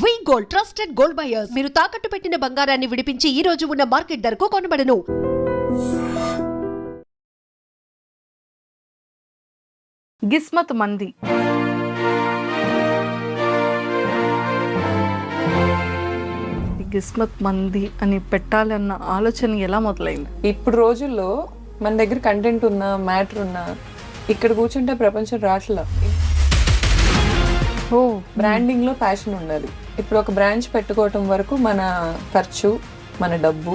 వి gold trusted gold buyers మీరు తాకట్టు పెట్టిన బంగారాన్ని విడిపించి ఈ రోజు ఉన్న మార్కెట్ ధరకు కొనబడను. గిస్మత్ మంది గిస్మత్ మంది అని పెట్టాలన్న ఆలోచన ఎలా మొదలైంది? ఇప్పుడు రోజుల్లో మన దగ్గర కంటెంట్ ఉన్నా మ్యాటర్ ఉన్నా ఇక్కడ కూర్చుంటే ప్రపంచం రాట్లా. ఓ బ్రాండింగ్ లో ప్యాషన్ ఉండాలి. ఇప్పుడు ఒక బ్రాంచ్ పెట్టుకోవటం వరకు మన ఖర్చు, మన డబ్బు,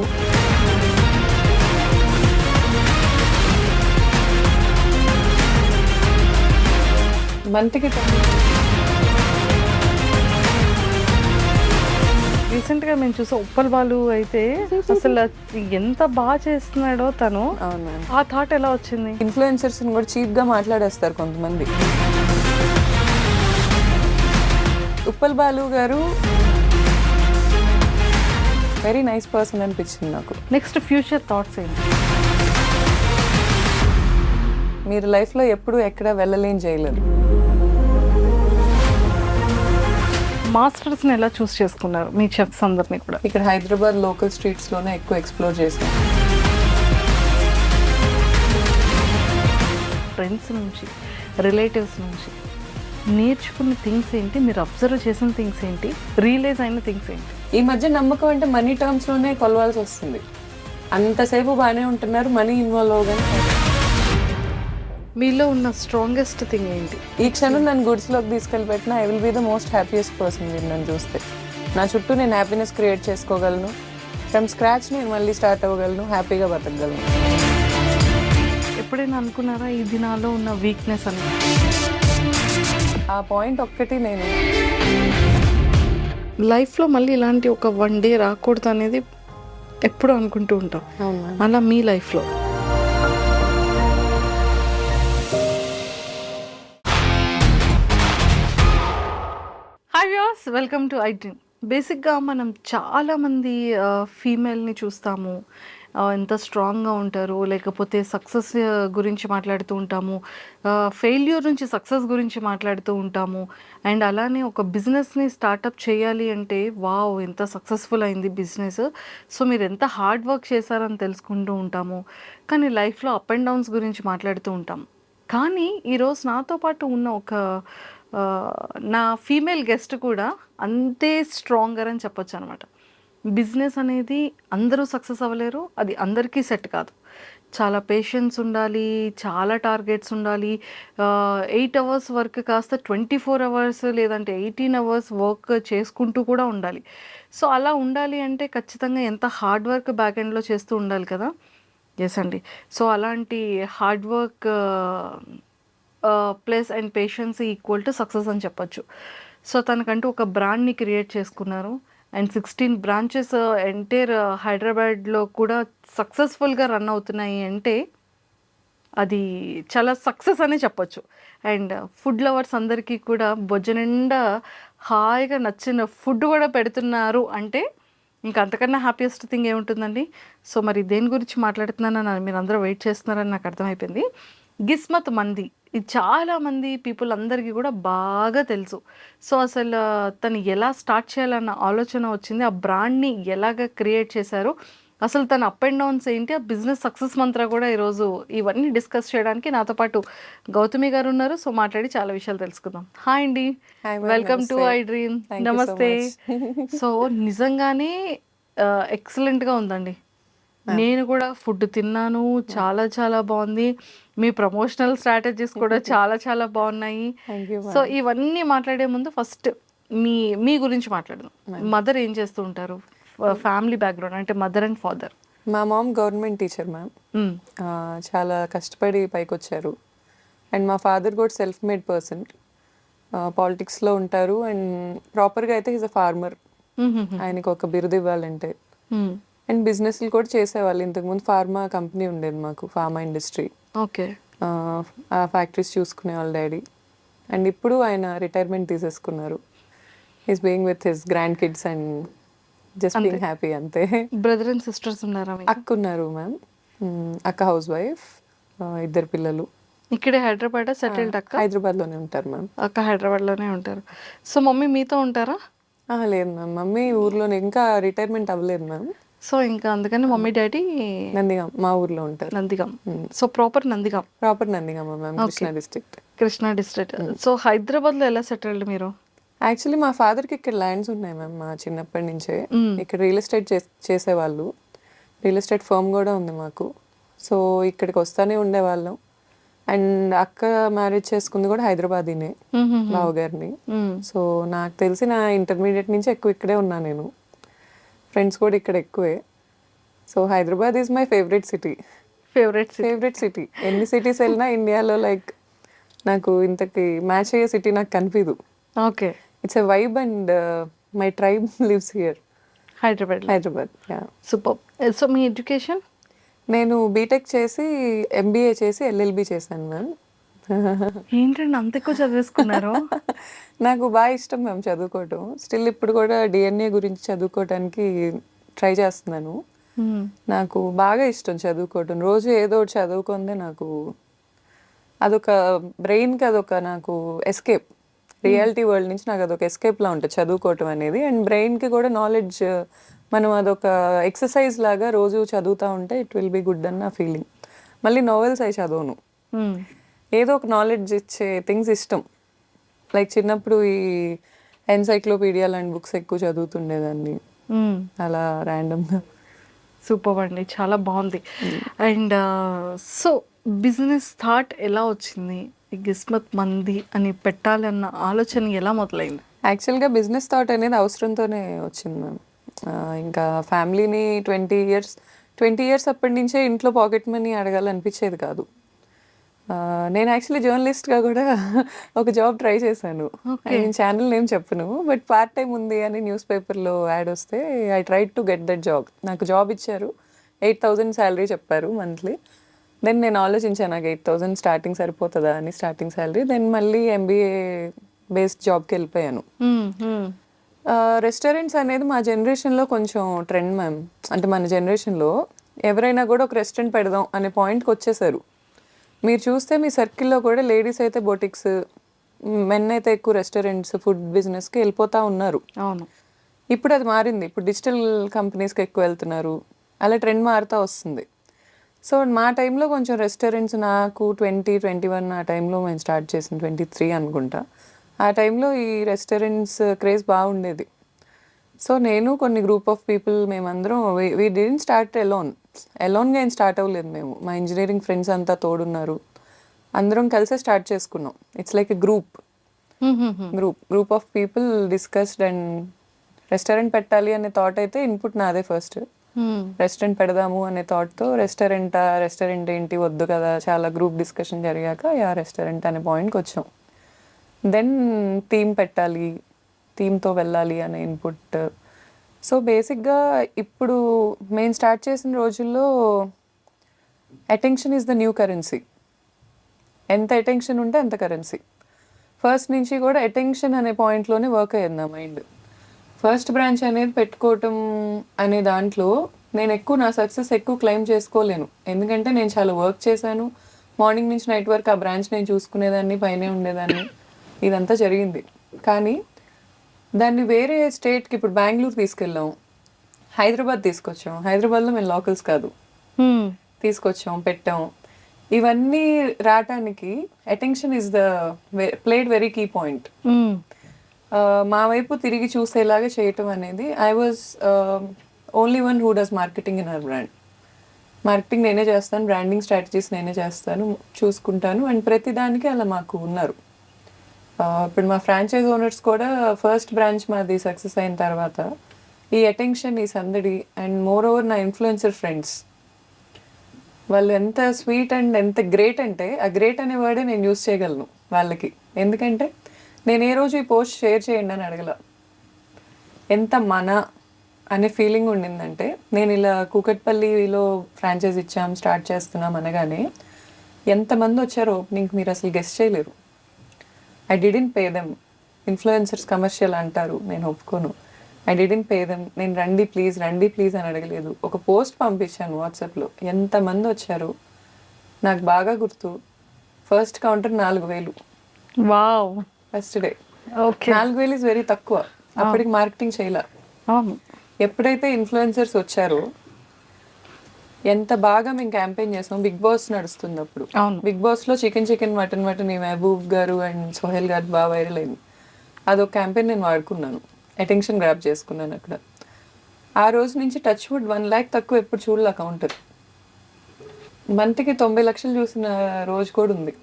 మంత్కి రీసెంట్ గా మేము చూసా ఉప్పల్ బాలు అయితే అసలు ఎంత బాగా చేస్తున్నాడో తను. అవును. ఆ థాట్ ఎలా వచ్చింది? ఇన్ఫ్లుయెన్సర్స్ కూడా చీప్ గా మాట్లాడేస్తారు కొంతమంది. ఉప్పల్ బాలు గారు వెరీ నైస్ పర్సన్ అనిపించింది నాకు. నెక్స్ట్ ఫ్యూచర్ థాట్స్ ఏంటి? మీరు లైఫ్ లో ఎప్పుడు ఎక్కడ వెళ్ళలేని చేయలేరు. మాస్టర్స్ని ఎలా చూస్ చేసుకున్నారు మీ చెఫ్స్ అందరినీ కూడా? ఇక్కడ హైదరాబాద్ లోకల్ స్ట్రీట్స్ లోనే ఎక్కువ ఎక్స్ప్లోర్ చేశాను. ఫ్రెండ్స్ నుంచి, రిలేటివ్స్ నుంచి నేర్చుకున్న థింగ్స్ ఏంటి? మీరు అబ్జర్వ్ చేసిన థింగ్స్ ఏంటి? రియలైజ్ అయిన థింగ్స్ ఏంటి? ఈ మధ్య నమ్మకం అంటే మనీ టర్మ్స్ లోనే కొలవాల్సి వస్తుంది. అంతసేపు బాగానే ఉంటున్నారు, మనీ ఇన్వాల్వ్ అవగానే మీలో ఉన్న స్ట్రాంగెస్ట్ థింగ్ ఏంటి? ఈ క్షణం నన్ను గుడ్స్లోకి తీసుకెళ్ళి పెట్టినా I will be the most happiest person. మీరు నన్ను చూస్తే నా చుట్టూ నేను హ్యాపీనెస్ క్రియేట్ చేసుకోగలను. ఫ్రమ్ స్క్రాచ్ నేను మళ్ళీ స్టార్ట్ అవ్వగలను, హ్యాపీగా బతకగలను. ఎప్పుడైనా అనుకున్నారా ఇది నాలో ఉన్న వీక్నెస్ అని? ఆ పాయింట్ ఒక్కటి నేను లైఫ్లో మళ్ళీ ఇలాంటి ఒక వన్ డే రాకూడదు అనేది ఎప్పుడు అనుకుంటూ ఉంటాం. అలా మీ లైఫ్లో hi viewers, welcome to I dream. బేసిక్గా మనం చాలామంది ఫీమేల్ని చూస్తాము, ఎంత స్ట్రాంగ్గా ఉంటారు, లేకపోతే సక్సెస్ గురించి మాట్లాడుతూ ఉంటాము, ఫెయిల్యూర్ నుంచి సక్సెస్ గురించి మాట్లాడుతూ ఉంటాము. అండ్ అలానే ఒక బిజినెస్ని స్టార్టప్ చేయాలి అంటే వావ్ ఎంత సక్సెస్ఫుల్ అయింది బిజినెస్, సో మీరు ఎంత హార్డ్ వర్క్ చేశారని తెలుసుకుంటూ ఉంటాము. కానీ లైఫ్లో అప్ అండ్ డౌన్స్ గురించి మాట్లాడుతూ ఉంటాము. కానీ ఈరోజు నాతో పాటు ఉన్న ఒక నా ఫీమేల్ గెస్ట్ కూడా అంతే స్ట్రాంగర్ అని చెప్పొచ్చు అనమాట. బిజినెస్ అనేది అందరూ సక్సెస్ అవ్వలేరు, అది అందరికీ సెట్ కాదు. చాలా పేషెన్స్ ఉండాలి, చాలా టార్గెట్స్ ఉండాలి. 8 అవర్స్ వర్క్ కాస్త 24 అవర్స్ లేదంటే 18 అవర్స్ వర్క్ చేసుకుంటూ కూడా ఉండాలి. సో అలా ఉండాలి అంటే ఖచ్చితంగా ఎంత హార్డ్ వర్క్ బ్యాక్ ఎండ్లో చేస్తూ ఉండాలి కదా. ఎస్ అండి. సో అలాంటి hard work plus and patience equal to success అని చెప్పొచ్చు. సో తనకంటూ ఒక బ్రాండ్ని క్రియేట్ చేసుకున్నారు. అండ్ 16 బ్రాంచెస్ ఎంటైర్ హైదరాబాద్లో కూడా సక్సెస్ఫుల్గా రన్ అవుతున్నాయి అంటే అది చాలా సక్సెస్ అనే చెప్పొచ్చు. అండ్ ఫుడ్ లవర్స్ అందరికీ కూడా బొజ్జ నిండా హాయిగా నచ్చిన ఫుడ్ కూడా పెడుతున్నారు అంటే ఇంకా అంతకన్నా హ్యాపీయెస్ట్ థింగ్ ఏముంటుందండి. సో మరి దేని గురించి మాట్లాడుతున్నానని మీరు అందరూ వెయిట్ చేస్తున్నారని నాకు అర్థమైపోయింది. గిస్మత్ మంది, ఇది చాలామంది పీపుల్ అందరికీ కూడా బాగా తెలుసు. సో అసలు తను ఎలా స్టార్ట్ చేయాలన్న ఆలోచన వచ్చింది, ఆ బ్రాండ్ని ఎలాగ క్రియేట్ చేశారు, అసలు తన అప్ అండ్ డౌన్స్ ఏంటి, ఆ బిజినెస్ సక్సెస్ మంత్ర కూడా ఈరోజు ఇవన్నీ డిస్కస్ చేయడానికి నాతో పాటు గౌతమి గారు ఉన్నారు. సో మాట్లాడి చాలా విషయాలు తెలుసుకుందాం. హాయ్ అండి, వెల్కమ్ టు ఐ డ్రీమ్. నమస్తే. సో నిజంగానే ఎక్సలెంట్గా ఉందండి. నేను కూడా ఫుడ్ తిన్నాను, చాలా చాలా బాగుంది. మీ ప్రమోషనల్ స్ట్రాటజీస్ కూడా చాలా చాలా బాగున్నాయి. సో ఇవన్నీ మాట్లాడే ముందు ఫస్ట్ మీ గురించి మాట్లాడదాం. మదర్ ఏం చేస్తూ ఉంటారు, ఫ్యామిలీ బ్యాక్గ్రౌండ్ అంటే మదర్ అండ్ ఫాదర్? మా మామ్ గవర్నమెంట్ టీచర్ మ్యామ్. చాలా కష్టపడి పైకి వచ్చారు. అండ్ మా ఫాదర్ కూడా సెల్ఫ్ మేడ్ పర్సన్, పాలిటిక్స్లో ఉంటారు. అండ్ ప్రాపర్గా అయితే ఈజ్ అ ఫార్మర్. ఆయనకు ఒక బిరుదు ఇవ్వాలంటే. అండ్ బిజినెస్లు కూడా చేసేవాళ్ళు. ఇంతకుముందు ఫార్మా కంపెనీ ఉండేది మాకు, ఫార్మా ఇండస్ట్రీ. ఓకే. ఆ ఫ్యాక్టరీస్ చూసుకునేవాళ్ళు డాడీ. అండ్ ఇప్పుడు ఆయన రిటైర్మెంట్ తీసేసుకున్నారు. Is being with his grand kids and just being happy అంతే. బ్రదర్ అండ్ సిస్టర్స్ ఉన్నారా? అక్క ఉన్నారు మ్యామ్. అక్క హౌస్ వైఫ్, 2 పిల్లలు. ఇక్కడే హైదరాబాద్ సెటిల్డ్? అక్క హైదరాబాద్లోనే ఉంటారు మ్యామ్. అక్క హైదరాబాద్లోనే ఉంటారు. సో మమ్మీ మీతో ఉంటారా? లేదు మ్యామ్, మమ్మీ ఊర్లోనే, ఇంకా రిటైర్మెంట్ అవ్వలేదు మ్యామ్. సో ఇంకా అందుకని మమ్మీ డాడీ నందిగాం మా ఊర్లో ఉంటారు. Nandigam. So proper Nandigam, proper Nandigama ma'am, Krishna district. Krishna district. So హైదరాబాద్లో ఎలా సెటిల్డ్ మీరు? యాక్చువల్లీ మా ఫాదర్కి ఇక్కడ ల్యాండ్స్ ఉన్నాయి మ్యామ్, మా చిన్నప్పటి నుంచే ఇక్కడ రియల్ ఎస్టేట్ చేసేవాళ్ళు. రియల్ ఎస్టేట్ ఫర్మ్ కూడా ఉంది మాకు. సో ఇక్కడికి వస్తానే ఉండేవాళ్ళం. అండ్ అక్క మ్యారేజ్ చేసుకుంది కూడా హైదరాబాదీనే, బావగారిని. సో నాకు తెలిసి నా ఇంటర్మీడియట్ నుంచి ఎక్కువ ఇక్కడే ఉన్నా నేను. ఫ్రెండ్స్ కూడా ఇక్కడ ఎక్కువే. So Hyderabad is my favourite city. Favourite city. ఎన్ని సిటీస్ వెళ్ళినా ఇండియాలో లైక్ నాకు ఇంతకి మ్యాచ్ అయ్యే సిటీ నాకు కనిపించదు. Okay. It's a vibe and my tribe lives here. Hyderabad. Super. So me education? నేను బీటెక్ చేసి ఎంబీఏ చేసి ఎల్ఎల్బి చేశాను మ్యామ్. ఏంటండి అంత ఎక్కువ చదివేసుకున్నారు? నాకు బాగా ఇష్టం మ్యామ్ చదువుకోవటం. స్టిల్ ఇప్పుడు కూడా డిఎన్ఏ గురించి చదువుకోవటానికి ట్రై చేస్తున్నాను. నాకు బాగా ఇష్టం చదువుకోవటం. రోజు ఏదో ఒకటి చదువుకుందే నాకు అదొక బ్రెయిన్కి అదొక నాకు ఎస్కేప్. రియాలిటీ వరల్డ్ నుంచి నాకు అదొక ఎస్కేప్లా ఉంటుంది చదువుకోవటం అనేది. అండ్ బ్రెయిన్కి కూడా నాలెడ్జ్, మనం అదొక ఎక్సర్సైజ్ లాగా రోజు చదువుతూ ఉంటే ఇట్ విల్ బి గుడ్ అన్న ఫీలింగ్. మళ్ళీ నావెల్స్ అవి చదవను, ఏదో ఒక నాలెడ్జ్ ఇచ్చే థింగ్స్ ఇష్టం. లైక్ చిన్నప్పుడు ఈ ఎన్సైక్లోపీడియా లాంటి బుక్స్ ఎక్కువ చదువుతుండేదాన్ని అలా ర్యాండమ్గా. సూపర్ అండి, చాలా బాగుంది. అండ్ సో బిజినెస్ థాట్ ఎలా వచ్చింది? గిస్మత్ మంది అని పెట్టాలన్న ఆలోచన ఎలా మొదలైంది? యాక్చువల్గా బిజినెస్ థాట్ అనేది అవసరంతోనే వచ్చింది మ్యామ్. ఇంకా ఫ్యామిలీని 20 ఇయర్స్ అప్పటి నుంచే ఇంట్లో పాకెట్ మనీ అడగాలనిపించేది కాదు. నేను యాక్చువల్లీ జర్నలిస్ట్గా కూడా ఒక జాబ్ ట్రై చేశాను. నేను ఛానల్ నేమ్ చెప్పను, బట్ పార్ట్ టైం ఉంది అని న్యూస్ పేపర్లో యాడ్ వస్తే I try to get that job. నాకు జాబ్ ఇచ్చారు, 8,000 శాలరీ చెప్పారు మంత్లీ. దెన్ నేను ఆలోచించాను నాకు 8,000 స్టార్టింగ్ సరిపోతుందా అని, స్టార్టింగ్ శాలరీ. దెన్ మళ్ళీ ఎంబీఏ బేస్డ్ జాబ్కి వెళ్ళిపోయాను. రెస్టారెంట్స్ అనేది మా జనరేషన్లో కొంచెం ట్రెండ్ మ్యామ్. అంటే మన జనరేషన్లో ఎవరైనా కూడా ఒక రెస్టారెంట్ పెడదాం అనే పాయింట్కి వచ్చేసారు. మీరు చూస్తే మీ సర్కిల్లో కూడా లేడీస్ అయితే బొటిక్స్, మెన్ అయితే ఎక్కువ రెస్టారెంట్స్, ఫుడ్ బిజినెస్కి వెళ్ళిపోతూ ఉన్నారు. అవును. ఇప్పుడు అది మారింది. ఇప్పుడు డిజిటల్ కంపెనీస్కి ఎక్కువ వెళ్తున్నారు. అలా ట్రెండ్ మారుతూ వస్తుంది. సో మా టైంలో కొంచెం రెస్టారెంట్స్, నాకు 2021 ఆ టైంలో మేము స్టార్ట్ చేసిన 23 అనుకుంటా. ఆ టైంలో ఈ రెస్టారెంట్స్ క్రేజ్ బాగుండేది. సో నేను కొన్ని గ్రూప్ ఆఫ్ పీపుల్ మేమందరం వీ డిడ్ంట్ స్టార్ట్ ఎలోన్గా ఏం స్టార్ట్ అవ్వలేదు మేము. మా ఇంజనీరింగ్ ఫ్రెండ్స్ అంతా తోడున్నారు, అందరం కలిసే స్టార్ట్ చేసుకున్నాం. It's like a group of people discussed and restaurant పెట్టాలి అనే థాట్ అయితే ఇన్పుట్ నాదే ఫస్ట్. రెస్టారెంట్ పెడదాము అనే థాట్తో రెస్టారెంట్ ఏంటి వద్దు కదా, చాలా గ్రూప్ డిస్కషన్ జరిగాక రెస్టారెంట్ అనే పాయింట్కి వచ్చాం. దెన్ థీమ్ పెట్టాలి, థీమ్తో వెళ్ళాలి అనే ఇన్పుట్. సో బేసిక్గా ఇప్పుడు మేము స్టార్ట్ చేసిన రోజుల్లో attention is the new currency. ఎంత అటెన్షన్ ఉంటే అంత కరెన్సీ. ఫస్ట్ నుంచి కూడా అటెన్షన్ అనే పాయింట్లోనే వర్క్ అయ్యింది నా మైండ్. ఫస్ట్ బ్రాంచ్ అనేది పెట్టుకోవటం అనే దాంట్లో నేను నా సక్సెస్ ఎక్కువ క్లెయిమ్ చేసుకోలేను. ఎందుకంటే నేను చాలా వర్క్ చేశాను. మార్నింగ్ నుంచి నైట్ వరకు ఆ బ్రాంచ్ నేను చూసుకునేదాన్ని, పైనే ఉండేదాన్ని, ఇదంతా జరిగింది. కానీ దాన్ని వేరే స్టేట్కి, ఇప్పుడు బెంగళూరు తీసుకెళ్ళాం, హైదరాబాద్ తీసుకొచ్చాం. హైదరాబాద్లో మేము లోకల్స్ కాదు, తీసుకొచ్చాం, పెట్టాం. ఇవన్నీ రావటానికి attention is the played very key point. మా వైపు తిరిగి చూసేలాగా చేయటం అనేది. I was only one who does marketing in our brand. Marketing నేనే చేస్తాను, బ్రాండింగ్ స్ట్రాటజీస్ నేనే చేస్తాను, చూసుకుంటాను. అండ్ ప్రతిదానికి అలా మాకు ఉన్నారు. ఇప్పుడు మా ఫ్రాంచైజ్ ఓనర్స్ కూడా ఫస్ట్ బ్రాంచ్ మాది సక్సెస్ అయిన తర్వాత ఈ అటెన్షన్, ఈ సందడి, అండ్ మోర్ ఓవర్ నా ఇన్ఫ్లుయెన్సర్ ఫ్రెండ్స్ వాళ్ళు ఎంత స్వీట్ అండ్ ఎంత గ్రేట్ అంటే, ఆ గ్రేట్ అనే వర్డే నేను యూస్ చేయగలను వాళ్ళకి. ఎందుకంటే నేను ఏ రోజు ఈ పోస్ట్ షేర్ చేయండి అని అడగల. ఎంత మన అనే ఫీలింగ్ ఉండిందంటే, నేను ఇలా కూకట్పల్లిలో ఫ్రాంచైజ్ ఇచ్చాం, స్టార్ట్ చేస్తున్నాం అనగానే ఎంతమంది వచ్చారో ఓపెనింగ్ మీరు అసలు గెస్ట్ చేయలేరు. I didn't pay them. Influencers commercial అంటారు, నేను ఒప్పుకోను. I didn't pay them. నేను రండి ప్లీజ్ అని అడగలేదు. ఒక పోస్ట్ పంపించాను వాట్సాప్లో, ఎంతమంది వచ్చారు నాకు బాగా గుర్తు. First counter 4,000. Wow. First day okay. 4,000 is very తక్కువ. అప్పటికి మార్కెటింగ్ చేయలే. అవును. ఎప్పుడైతే ఇన్ఫ్లుయెన్సర్స్ వచ్చారో ఎంత బాగా మేము క్యాంపెయిన్ చేసాం. బిగ్ బాస్ నడుస్తుంది అప్పుడు. అవును. బిగ్ బాస్లో చికెన్ మటన్ ఈ మహబూబ్ గారు అండ్ సోహెల్ గారు బాగా వైరల్ అయింది. అదొక క్యాంపెయిన్ నేను వాడుకున్నాను, అటెన్షన్ గ్రాప్ చేసుకున్నాను అక్కడ. ఆ రోజు నుంచి టచ్ వుడ్ 1 lakh తక్కువ ఎప్పుడు చూడలే కౌంటర్. మంత్కి 90 లక్షలు చూసిన రోజు కూడా ఉంది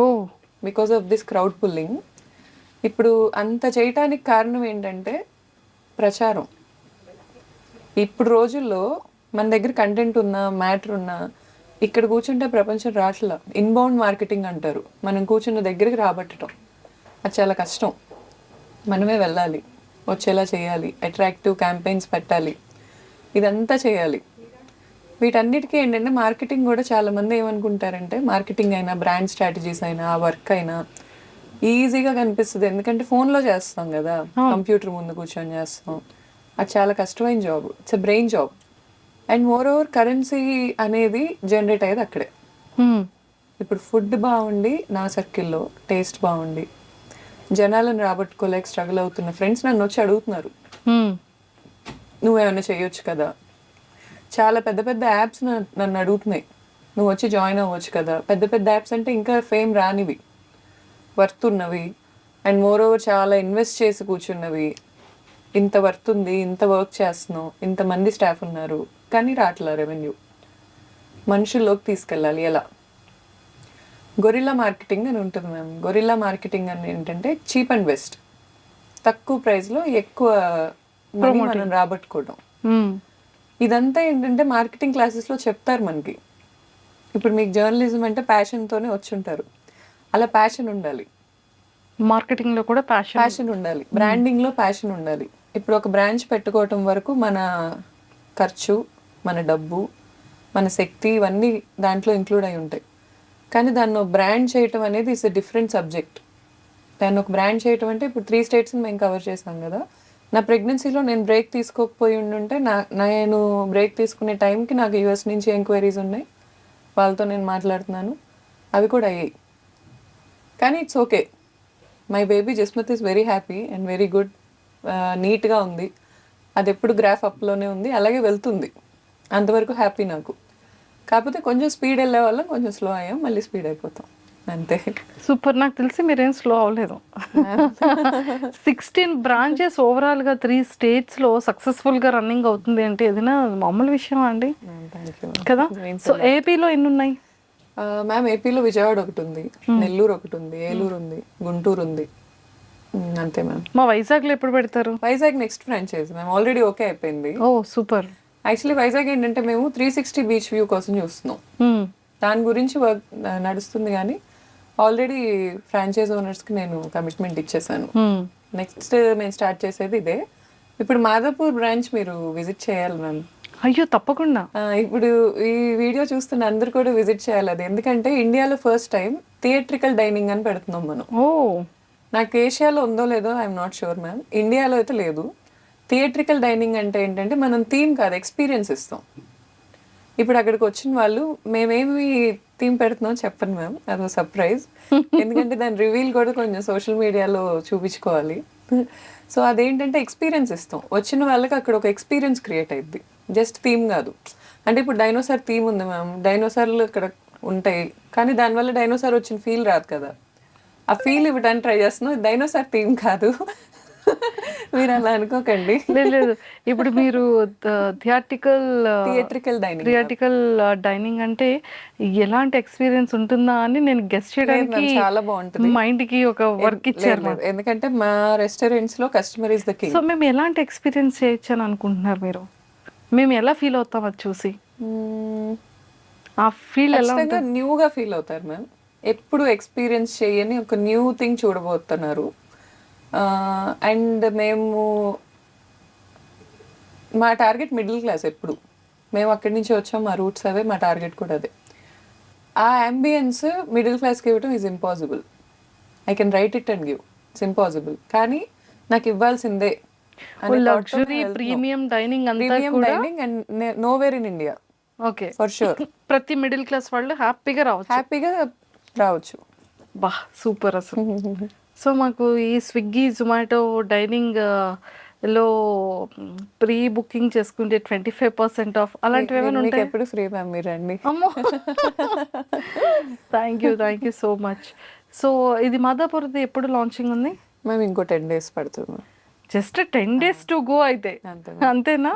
oh because of this crowd pulling. ఇప్పుడు అంత చేయటానికి కారణం ఏంటంటే ప్రచారం. ఇప్పుడు రోజుల్లో మన దగ్గర కంటెంట్ ఉన్నా మ్యాటర్ ఉన్నా ఇక్కడ కూర్చుంటే ప్రపంచం రాట్లా. ఇన్బౌండ్ మార్కెటింగ్ అంటారు, మనం కూర్చున్న దగ్గరికి రాబట్టడం. అది చాలా కష్టం. మనమే వెళ్ళాలి, వచ్చేలా చేయాలి, అట్రాక్టివ్ క్యాంపెయిన్స్ పెట్టాలి, ఇదంతా చేయాలి. వీటన్నిటికీ ఏంటంటే మార్కెటింగ్ కూడా చాలామంది ఏమనుకుంటారంటే మార్కెటింగ్ అయినా బ్రాండ్ స్ట్రాటజీస్ అయినా వర్క్ అయినా ఈజీగా కనిపిస్తుంది, ఎందుకంటే ఫోన్లో చేస్తాం కదా, కంప్యూటర్ ముందు కూర్చొని చేస్తాం. అది చాలా కష్టమైన job, it's a brain job. And more over currency అనేది జనరేట్ అయ్యేది అక్కడే. ఇప్పుడు ఫుడ్ బాగుండి నా సర్కిల్లో టేస్ట్ బాగుండి జనాలను రాబట్టుకోలేక స్ట్రగుల్ అవుతున్న ఫ్రెండ్స్ నన్ను వచ్చి అడుగుతున్నారు, నువ్వేమైనా చేయొచ్చు కదా. చాలా పెద్ద పెద్ద యాప్స్ నన్ను అడుగుతున్నాయి, నువ్వు వచ్చి జాయిన్ అవ్వచ్చు కదా. పెద్ద పెద్ద యాప్స్ అంటే ఇంకా ఫేమ్ రానివి, వర్త్ ఉన్నవి, అండ్ మోర్ ఓవర్ చాలా ఇన్వెస్ట్ చేసి కూర్చున్నవి. ఇంత వర్త్ ఉంది, ఇంత వర్క్ చేస్తున్నాం, ఇంతమంది స్టాఫ్ ఉన్నారు, కానీ రాట్లా రెవెన్యూ. మనుషుల్లోకి తీసుకెళ్ళాలి ఎలా? గొరిల్లా మార్కెటింగ్ అని ఉంటుంది మ్యామ్. గొరిల్లా మార్కెటింగ్ అని ఏంటంటే చీప్ అండ్ బెస్ట్, తక్కువ ప్రైస్లో ఎక్కువ మనీ మనం రాబట్టుకోవడం. ఇదంతా ఏంటంటే మార్కెటింగ్ క్లాసెస్లో చెప్తారు మనకి. ఇప్పుడు మీకు జర్నలిజం అంటే ప్యాషన్తోనే వచ్చి ఉంటారు, అలా ప్యాషన్ ఉండాలి. మార్కెటింగ్లో కూడా ప్యాషన్ ఉండాలి, బ్రాండింగ్లో ప్యాషన్ ఉండాలి. ఇప్పుడు ఒక బ్రాంచ్ పెట్టుకోవటం వరకు మన ఖర్చు, మన డబ్బు, మన శక్తి ఇవన్నీ దాంట్లో ఇంక్లూడ్ అయి ఉంటాయి. కానీ దాన్ని బ్రాండ్ చేయటం అనేది ఇస్ ఎ డిఫరెంట్ సబ్జెక్ట్. దాన్ని ఒక బ్రాండ్ చేయటం అంటే ఇప్పుడు 3 states మేము కవర్ చేసాం కదా. నా ప్రెగ్నెన్సీలో నేను బ్రేక్ తీసుకోకపోయి ఉండుంటే నేను బ్రేక్ తీసుకునే టైంకి నాకు యూఎస్ నుంచి ఎంక్వైరీస్ ఉన్నాయి, వాళ్ళతో నేను మాట్లాడుతున్నాను, అవి కూడా అయ్యాయి. కానీ it's okay, my baby Jasmat is very happy and very good, నీట్గా ఉంది. అది ఎప్పుడు గ్రాఫ్ అప్లోనే ఉంది, అలాగే వెళ్తుంది, అంతవరకు హ్యాపీ నాకు. కాకపోతే కొంచెం స్పీడ్ వెళ్ళే వాళ్ళం, కొంచెం స్లో అయ్యాం, మళ్ళీ స్పీడ్ అయిపోతాం అంతే. సూపర్. నాకు తెలిసి మీరేం స్లో అవ్వలేదు. 16 బ్రాంచెస్ ఓవరాల్గా 3 స్టేట్స్లో సక్సెస్ఫుల్గా రన్నింగ్ అవుతుంది అంటే ఏదైనా మామూలు విషయం అండి కదా. సో ఏపీలో ఎన్ని ఉన్నాయి మ్యామ్? ఏపీలో విజయవాడ ఒకటి ఉంది, నెల్లూరు ఒకటి ఉంది, ఏలూరు ఉంది, గుంటూరు ఉంది, అంతే మ్యామ్. మా వైజాగ్లో ఎప్పుడు పెడతారు? Vizag next franchise ma'am, already okay అయిపోయింది. ఓ సూపర్. యాక్చువల్లీ వైజాగ్ ఏంటంటే మేము 360 బీచ్ వ్యూ కోసం చూస్తున్నాం, దాని గురించి వర్క్ నడుస్తుంది. కానీ ఆల్రెడీ ఫ్రాంచైజ్ ఓనర్స్కి నేను కమిట్మెంట్ ఇచ్చేసాను. నెక్స్ట్ మేము స్టార్ట్ చేసేది ఇదే. ఇప్పుడు మాదాపూర్ బ్రాంచ్ మీరు విజిట్ చేయాలి మ్యామ్. అయ్యో తప్పకుండా. ఇప్పుడు ఈ వీడియో చూస్తున్న అందరు కూడా విజిట్ చేయాలి అది, ఎందుకంటే ఇండియాలో ఫస్ట్ టైం థియేట్రికల్ డైనింగ్ అని పెడుతున్నాం మనం. ఓ నాకు ఏషియాలో ఉందో లేదో ఐఎమ్ నాట్ షూర్ మ్యామ్, ఇండియాలో అయితే లేదు. థియేట్రికల్ డైనింగ్ అంటే ఏంటంటే మనం థీమ్ కాదు, ఎక్స్పీరియన్స్ ఇస్తాం. ఇప్పుడు అక్కడికి వచ్చిన వాళ్ళు మేమేమి థీమ్ పెడుతున్నాం చెప్పను మ్యామ్, అదో సర్ప్రైజ్. ఎందుకంటే దాని రివీల్ కూడా కొంచెం సోషల్ మీడియాలో చూపించుకోవాలి. సో అదేంటంటే ఎక్స్పీరియన్స్ ఇస్తాం, వచ్చిన వాళ్ళకి అక్కడ ఒక ఎక్స్పీరియన్స్ క్రియేట్ అయ్యిద్ది, జస్ట్ థీమ్ కాదు. అంటే ఇప్పుడు డైనోసార్ థీమ్ ఉంది మ్యామ్, డైనోసార్లు ఇక్కడ ఉంటాయి, కానీ దానివల్ల డైనోసార్ వచ్చిన ఫీల్ రాదు కదా. ఆ ఫీల్ ఇవ్వడానికి ట్రై చేస్తున్నాం, డైనోసార్ థీమ్ కాదు, మీరు అలా అనుకోకండి. లేదు, ఇప్పుడు మీరు థియేట్రికల్ డైనింగ్ అంటే ఎలాంటి ఎక్స్పీరియన్స్ ఉంటుందా అని నేను గెస్ చేయడానికి చాలా బాగుంటుంది. మైండ్ కి ఒక వర్క్ ఇచ్చారు, ఎందుకంటే మా రెస్టారెంట్స్ లో customer is the king. So మేము ఎలాంటి ఎక్స్పీరియన్స్ చేయొచ్చు అని అనుకుంటున్నారు మీరు? మేము ఎలా ఫీల్ అవుతాం అది చూసి? ఆ ఫీల్ ఎలా ఉంటుంది? న్యూగా ఫీల్ అవుతారు మ్యామ్. ఎప్పుడు ఎక్స్పీరియన్స్ చేయని ఒక న్యూ థింగ్ చూడబోతున్నారు. అండ్ మా టార్గెట్ మిడిల్ క్లాస్. ఎప్పుడు మేము అక్కడి నుంచి వచ్చాం, మా రూట్స్ అవే, మా టార్గెట్ కూడా అదే. ఆ అంబియన్స్ మిడిల్ క్లాస్కి ఇవ్వడం is impossible. I can write it and give, it's impossible. కానీ నాకు ఇవ్వాల్సిందే. లగ్జరీ ప్రీమియం డైనింగ్ అంతా కూడా and nowhere in India. Okay, for sure. ప్రతి మిడిల్ క్లాస్ వాళ్ళు హ్యాపీగా రావచ్చు. బా సూపర్ అసలు. సో మాకు ఈ స్విగ్గీ జొమాటో డైనింగ్ లో ప్రీ బుకింగ్ చేసుకుంటే 25% ఆఫ్ అలాంటివి ఏమైనా మీకు ఉంటాయి? ఎప్పుడు ఫ్రీ మ్యామ్, మీరు రండి. అమ్మో thank you so much. So ఇది మాదాపూర్ది ఎప్పుడు లాంచింగ్ ఉంది? మ్యామ్ ఇంకో 10 days పడుతుంది ma'am. Just 10 days to go అయితే, అంతే అంతేనా?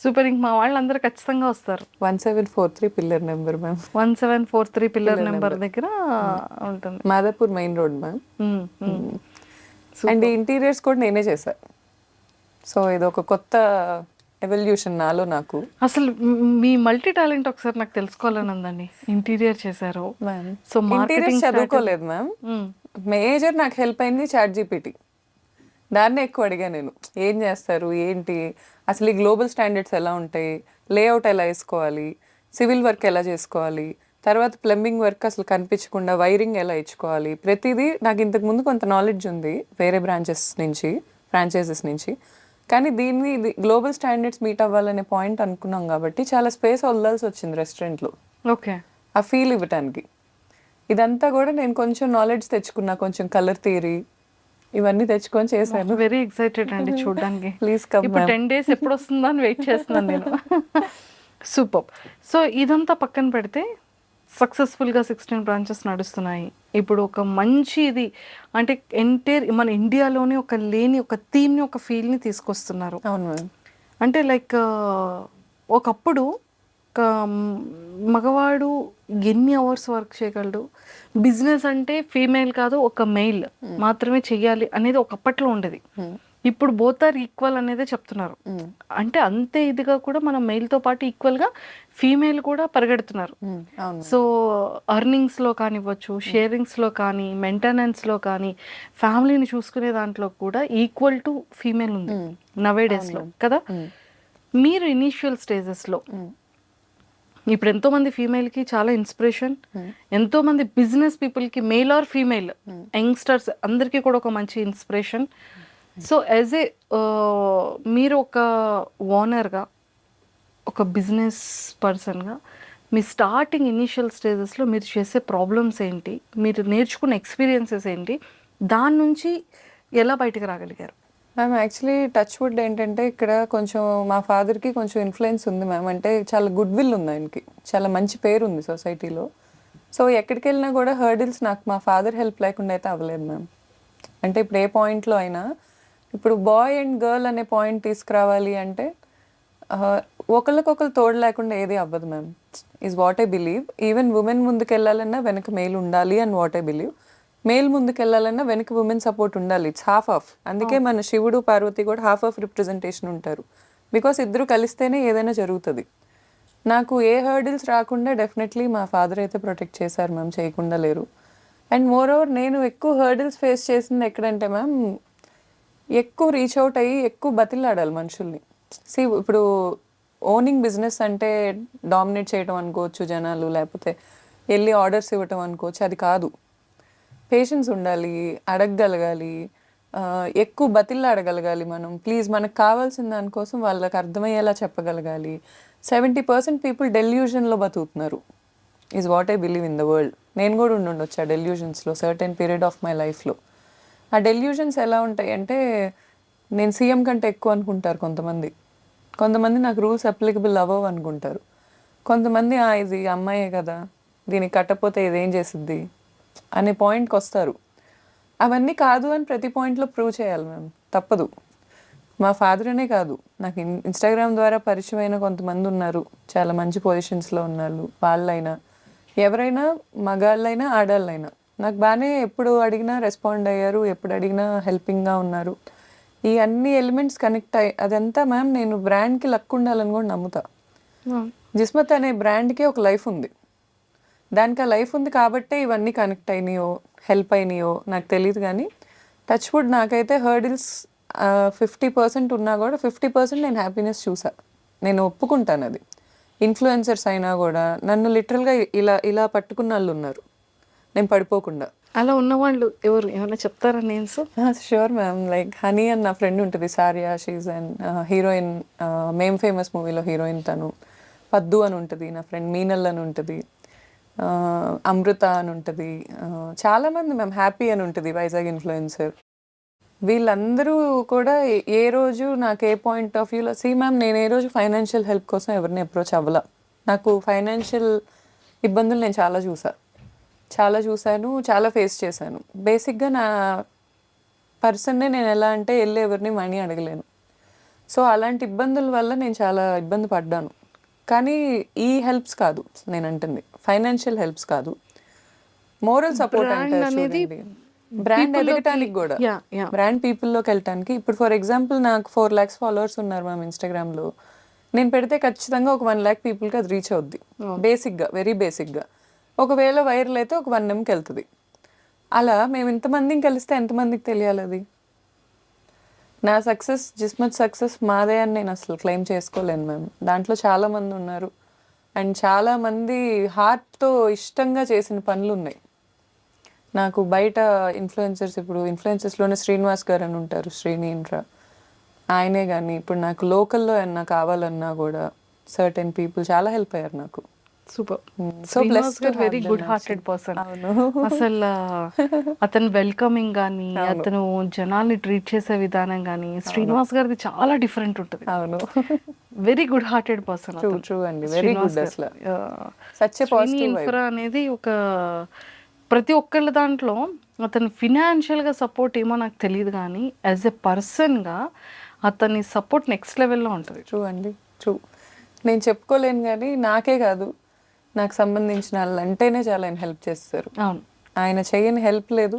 సూపర్. ఇంక మా వాళ్ళందరూ ఖచ్చితంగా వస్తారు. 1743 pillar number ma'am. 1743 pillar number దగ్గర ఉంటుంది. Madhapur main road ma'am. Hmm, hmm. And interiors కూడా నేనే చేశా. సో ఇది ఒక కొత్త ఎవల్యూషన్ నాలో నాకు. అసలు మీ మల్టీ టాలెంట్ ఒకసారి నాకు తెలుసుకోవాలని ఉందండి. ఇంటీరియర్ చేశారు, సో ఇంటీరియర్స్ చదువుకోలేదు మ్యామ్. మేజర్ నాకు హెల్ప్ అయింది ChatGPT. దాన్నే ఎక్కువ అడిగా నేను, ఏం చేస్తారు ఏంటి, అసలు ఈ గ్లోబల్ స్టాండర్డ్స్ ఎలా ఉంటాయి, లేఅవుట్ ఎలా వేసుకోవాలి, సివిల్ వర్క్ ఎలా చేసుకోవాలి, తర్వాత ప్లంబింగ్ వర్క్ అసలు కనిపించకుండా వైరింగ్ ఎలా ఇచ్చుకోవాలి, ప్రతిదీ నాకు ఇంతకు ముందు కొంత నాలెడ్జ్ ఉంది వేరే బ్రాంచెస్ నుంచి, ఫ్రాంచైజెస్ నుంచి. కానీ దీన్ని గ్లోబల్ స్టాండర్డ్స్ మీట్ అవ్వాలనే పాయింట్ అనుకున్నాం కాబట్టి చాలా స్పేస్ వదలాల్సి వచ్చింది రెస్టారెంట్లో ఓకే ఆ ఫీల్ ఇవ్వటానికి. ఇదంతా కూడా నేను కొంచెం నాలెడ్జ్ తెచ్చుకున్నా, కొంచెం కలర్ థియరీ ఇవన్నీ తెచ్చుకొని చేశాను. వెరీ ఎక్సైటెడ్ అండి చూడడానికి. Please come. ఇప్పుడు 10 days ఎప్పుడు వస్తుందా అని వెయిట్ చేస్తున్నాను నేను. సూపర్. సో ఇదంతా పక్కన పెడితే సక్సెస్ఫుల్గా 16 బ్రాంచెస్ నడుస్తున్నాయి. ఇప్పుడు ఒక మంచి ఇది అంటే ఎంటైర్ మన ఇండియాలోనే ఒక లేని ఒక థీమ్ని, ఒక ఫీల్ని తీసుకొస్తున్నారు. అవును మ్యామ్. అంటే లైక్ ఒకప్పుడు ఒక మగవాడు ఎన్ని అవర్స్ వర్క్ చేయగలడు, బిజినెస్ అంటే ఫీమేల్ కాదు ఒక మెయిల్ మాత్రమే చెయ్యాలి అనేది ఒకప్పట్లో ఉండేది. ఇప్పుడు బోత్ ఆర్ ఈక్వల్ అనేదే చెప్తున్నారు. అంటే అంతే ఇదిగా కూడా మన మెయిల్తో పాటు ఈక్వల్గా ఫీమేల్ కూడా పరిగెడుతున్నారు. సో అర్నింగ్స్లో కానివ్వచ్చు, షేరింగ్స్లో కానీ, మెయింటెనెన్స్లో కానీ, ఫ్యామిలీని చూసుకునే దాంట్లో కూడా ఈక్వల్ టు ఫీమేల్ ఉంది నవే డేస్లో కదా. మీరు ఇనీషియల్ స్టేజెస్లో ఇప్పుడు ఎంతో మంది ఫీమేల్కి చాలా ఇన్స్పిరేషన్, ఎంతో మంది బిజినెస్ పీపుల్కి మేల్ ఆర్ ఫీమేల్ యంగ్స్టర్స్ అందరికీ కూడా ఒక మంచి ఇన్స్పిరేషన్. సో యాజ్ ఏ మీరు ఒక ఓనర్గా, ఒక బిజినెస్ పర్సన్గా మీ స్టార్టింగ్ ఇనీషియల్ స్టేజెస్లో మీరు చేసే ప్రాబ్లమ్స్ ఏంటి, మీరు నేర్చుకున్న ఎక్స్పీరియన్సెస్ ఏంటి, దాని నుంచి ఎలా బయటకు రాగలిగారు? మ్యామ్ యాక్చువల్లీ టచ్ వుడ్ ఏంటంటే ఇక్కడ కొంచెం మా ఫాదర్కి కొంచెం ఇన్ఫ్లుయెన్స్ ఉంది మ్యామ్. అంటే చాలా గుడ్ విల్ ఉంది ఆయనకి, చాలా మంచి పేరు ఉంది సొసైటీలో. సో ఎక్కడికి వెళ్ళినా కూడా హర్డిల్స్ నాకు మా ఫాదర్ హెల్ప్ లేకుండా అయితే అవ్వలేదు మ్యామ్. అంటే ఇప్పుడు ఏ పాయింట్లో అయినా ఇప్పుడు బాయ్ అండ్ గర్ల్ అనే పాయింట్ తీసుకురావాలి అంటే ఒకరికొకరు తోడు లేకుండా ఏది అవ్వదు ma'am. Is what I believe. Even women ముందుకు వెళ్ళాలన్నా వెనక మేల్ ఉండాలి అని వాట్ ఐ బిలీవ్. మేల్ ముందుకు వెళ్ళాలన్నా వెనక ఉమెన్ సపోర్ట్ ఉండాలి. It's half of. అందుకే మన శివుడు పార్వతి కూడా హాఫ్ ఆఫ్ రిప్రజెంటేషన్ ఉంటారు. బికాస్ ఇద్దరు కలిస్తేనే ఏదైనా జరుగుతుంది. నాకు ఏ హర్డిల్స్ రాకుండా డెఫినెట్లీ మా ఫాదర్ అయితే ప్రొటెక్ట్ చేశారు మ్యామ్, చేయకుండా లేరు. అండ్ మోర్ ఓవర్ నేను ఎక్కువ హర్డిల్స్ ఫేస్ చేసింది ఎక్కడంటే మ్యామ్, ఎక్కువ రీచ్ అవుట్ అయ్యి ఎక్కువ బతిలాడాలి మనుషుల్ని. ఇప్పుడు ఓనింగ్ బిజినెస్ అంటే డామినేట్ చేయడం అనుకోవచ్చు జనాలు, లేకపోతే వెళ్ళి ఆర్డర్స్ ఇవ్వటం అనుకోవచ్చు. అది కాదు. పేషెన్స్ ఉండాలి, అడగగలగాలి, ఎక్కువ బతిలాడగలగాలి మనం. ప్లీజ్ మనకు కావాల్సిన దానికోసం వాళ్ళకి అర్థమయ్యేలా చెప్పగలగాలి. 70% పీపుల్ డెల్యూజన్లో బతుకుతున్నారు is what I believe in the world. నేను కూడా ఉండొచ్చు ఆ డెల్యూజన్స్లో సర్టెన్ పీరియడ్ ఆఫ్ మై లైఫ్లో. ఆ డెల్యూజన్స్ ఎలా ఉంటాయి అంటే నేను సీఎం కంటే ఎక్కువ అనుకుంటారు కొంతమంది. కొంతమంది నాకు రూల్స్ అప్లికబుల్ అవ్వవు అనుకుంటారు. కొంతమంది ఇది అమ్మాయే కదా, దీనికి కట్టకపోతే ఇదేం చేసిద్ది అనే పాయింట్కి వస్తారు. అవన్నీ కాదు అని ప్రతి పాయింట్లో ప్రూవ్ చేయాలి మ్యామ్, తప్పదు. మా ఫాదర్ అనే కాదు, నాకు ఇన్స్టాగ్రామ్ ద్వారా పరిచయమైన కొంతమంది ఉన్నారు చాలా మంచి పొజిషన్స్లో ఉన్నారు. వాళ్ళైనా ఎవరైనా, మగాళ్ళైనా ఆడాళ్ళైనా నాకు బాగానే ఎప్పుడు అడిగినా రెస్పాండ్ అయ్యారు, ఎప్పుడు అడిగినా హెల్పింగ్గా ఉన్నారు. ఈ అన్ని ఎలిమెంట్స్ కనెక్ట్ అయ్యి అదంతా మ్యామ్ నేను బ్రాండ్కి లక్ ఉండాలని కూడా నమ్ముతా. జిస్మత్ అనే బ్రాండ్కి ఒక లైఫ్ ఉంది, దానికి ఆ లైఫ్ ఉంది కాబట్టే ఇవన్నీ కనెక్ట్ అయినాయో హెల్ప్ అయినాయో నాకు తెలియదు. కానీ టచ్ వుడ్ నాకైతే హర్డిల్స్ 50% ఉన్నా కూడా 50% నేను హ్యాపీనెస్ చూసా, నేను ఒప్పుకుంటాను. అది ఇన్ఫ్లుయెన్సర్స్ అయినా కూడా నన్ను లిటరల్గా ఇలా పట్టుకున్న వాళ్ళు ఉన్నారు నేను పడిపోకుండా. అలా ఉన్నవాళ్ళు ఎవరు, ఏమైనా చెప్తారా names? Sure ma'am. Like Honey అని నా ఫ్రెండ్ ఉంటుంది, సారియా, she's and heroine, ma'am famous మూవీలో హీరోయిన్ తను. పద్దు అని ఉంటుంది నా ఫ్రెండ్, మీనల్ అని ఉంటుంది. అమృత అని ఉంటుంది, చాలామంది మ్యామ్, హ్యాపీ అని ఉంటుంది వైజాగ్ ఇన్ఫ్లుయెన్సర్. వీళ్ళందరూ కూడా ఏ రోజు నాకు ఏ పాయింట్ ఆఫ్ వ్యూలో మ్యామ్, నేను ఏ రోజు ఫైనాన్షియల్ హెల్ప్ కోసం ఎవరిని అప్రోచ్ అవ్వాల. నాకు ఫైనాన్షియల్ ఇబ్బందులు నేను చాలా చూశాను, చాలా ఫేస్ చేశాను. బేసిక్గా నా పర్సన్నే నేను ఎలా అంటే వెళ్ళి ఎవరిని మనీ అడగలేను. సో అలాంటి ఇబ్బందుల వల్ల నేను చాలా ఇబ్బంది పడ్డాను. కానీ ఈ హెల్ప్స్ కాదు నేను అంటుంది, ఫైనాన్షియల్ హెల్ప్స్ కాదు, మోరల్ సపోర్ట్ అంటారు చూడండి. బ్రాండ్ ఎదగటానికి కూడా, బ్రాండ్ పీపుల్లోకి వెళ్ళటానికి. ఇప్పుడు ఫర్ ఎగ్జాంపుల్ నాకు 4 lakhs ఫాలోవర్స్ ఉన్నారు మ్యామ్ ఇన్స్టాగ్రామ్లో. నేను పెడితే ఖచ్చితంగా ఒక 1 lakh పీపుల్కి అది రీచ్ అవుద్ది బేసిక్గా, వెరీ బేసిక్గా. ఒకవేళ వైరల్ అయితే ఒక 1 Mకి వెళ్తుంది. అలా మేము ఇంతమందిని కలిస్తే ఎంతమందికి తెలియాలి అది? నా సక్సెస్, జిస్మత్ సక్సెస్ మాదే అని నేను అసలు క్లెయిమ్ చేసుకోలేను మ్యామ్. దాంట్లో చాలామంది ఉన్నారు అండ్ చాలామంది హార్ట్తో ఇష్టంగా చేసిన పనులు ఉన్నాయి. నాకు బయట ఇన్ఫ్లుయెన్సర్స్, ఇప్పుడు ఇన్ఫ్లుయెన్సర్స్లోనే శ్రీనివాస్ గారు అని ఉంటారు, శ్రీని ఇంట్రా, ఆయనే కానీ ఇప్పుడు నాకు లోకల్లో ఏమన్నా కావాలన్నా కూడా సర్టెన్ పీపుల్ చాలా హెల్ప్ అయ్యారు నాకు. సూపర్. సో శ్రీనివాస్ గారు వెరీ గుడ్ హార్టెడ్ పర్సన్. అసలు అతను వెల్కమింగ్ కానీ, అతను జనాల్ని ట్రీట్ చేసే విధానం కానీ, శ్రీనివాస్ గారిది చాలా డిఫరెంట్ ఉంటుంది. అవును, very good hearted person. True అండి, వెరీ గుడ్. అసలు సచ్ ఎ పాజిటివ్ ఇన్ఫ్రా అనేది ఒక ప్రతి ఒక్కళ్ళ దాంట్లో అతను ఫినాన్షియల్గా సపోర్ట్ ఏమో నాకు తెలియదు కానీ యాజ్ ఎ పర్సన్గా అతని సపోర్ట్ నెక్స్ట్ లెవెల్లో ఉంటుంది. ట్రూ అండి, ట్రూ. నేను చెప్పుకోలేను కానీ నాకే కాదు, నాకు సంబంధించిన వాళ్ళు అంటేనే చాలా ఆయన హెల్ప్ చేస్తారు. అవును, ఆయన చేయని హెల్ప్ లేదు.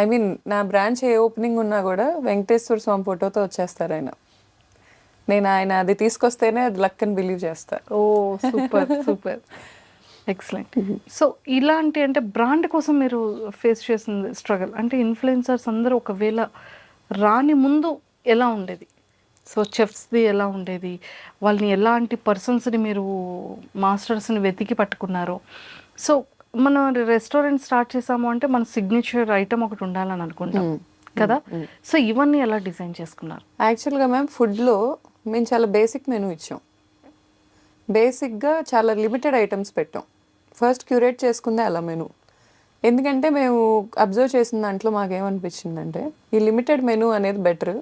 ఐ మీన్ నా బ్రాంచ్ ఏ ఓపెనింగ్ ఉన్నా కూడా వెంకటేశ్వర స్వామి ఫోటోతో వచ్చేస్తారు ఆయన. నేను ఆయన అది తీసుకొస్తేనే అది లక్ అని బిలీవ్ చేస్తాను. ఓ సూపర్ సూపర్, ఎక్సలెంట్. సో ఇలాంటి అంటే బ్రాండ్ కోసం మీరు ఫేస్ చేసిన స్ట్రగల్ అంటే ఇన్ఫ్లుయెన్సర్స్ అందరూ ఒకవేళ రాని ముందు ఎలా ఉండేది? సో చెఫ్స్ది ఎలా ఉండేది? వాళ్ళని ఎలాంటి పర్సన్స్ని మీరు మాస్టర్స్ని వెతికి పట్టుకున్నారు? సో మనం రెస్టారెంట్ స్టార్ట్ చేసాము అంటే మన సిగ్నేచర్ ఐటమ్ ఒకటి ఉండాలని అనుకుంటాం కదా. సో ఇవన్నీ ఎలా డిజైన్ చేసుకున్నారు? యాక్చువల్గా మ్యామ్ ఫుడ్లో మేము చాలా బేసిక్ మెనూ ఇచ్చాం. బేసిక్గా చాలా లిమిటెడ్ ఐటమ్స్ పెట్టాం. ఫస్ట్ క్యూరేట్ చేసుకుందే అలా మెనూ. ఎందుకంటే మేము అబ్జర్వ్ చేసిన దాంట్లో మాకేమనిపించిందంటే ఈ లిమిటెడ్ మెనూ అనేది బెటర్.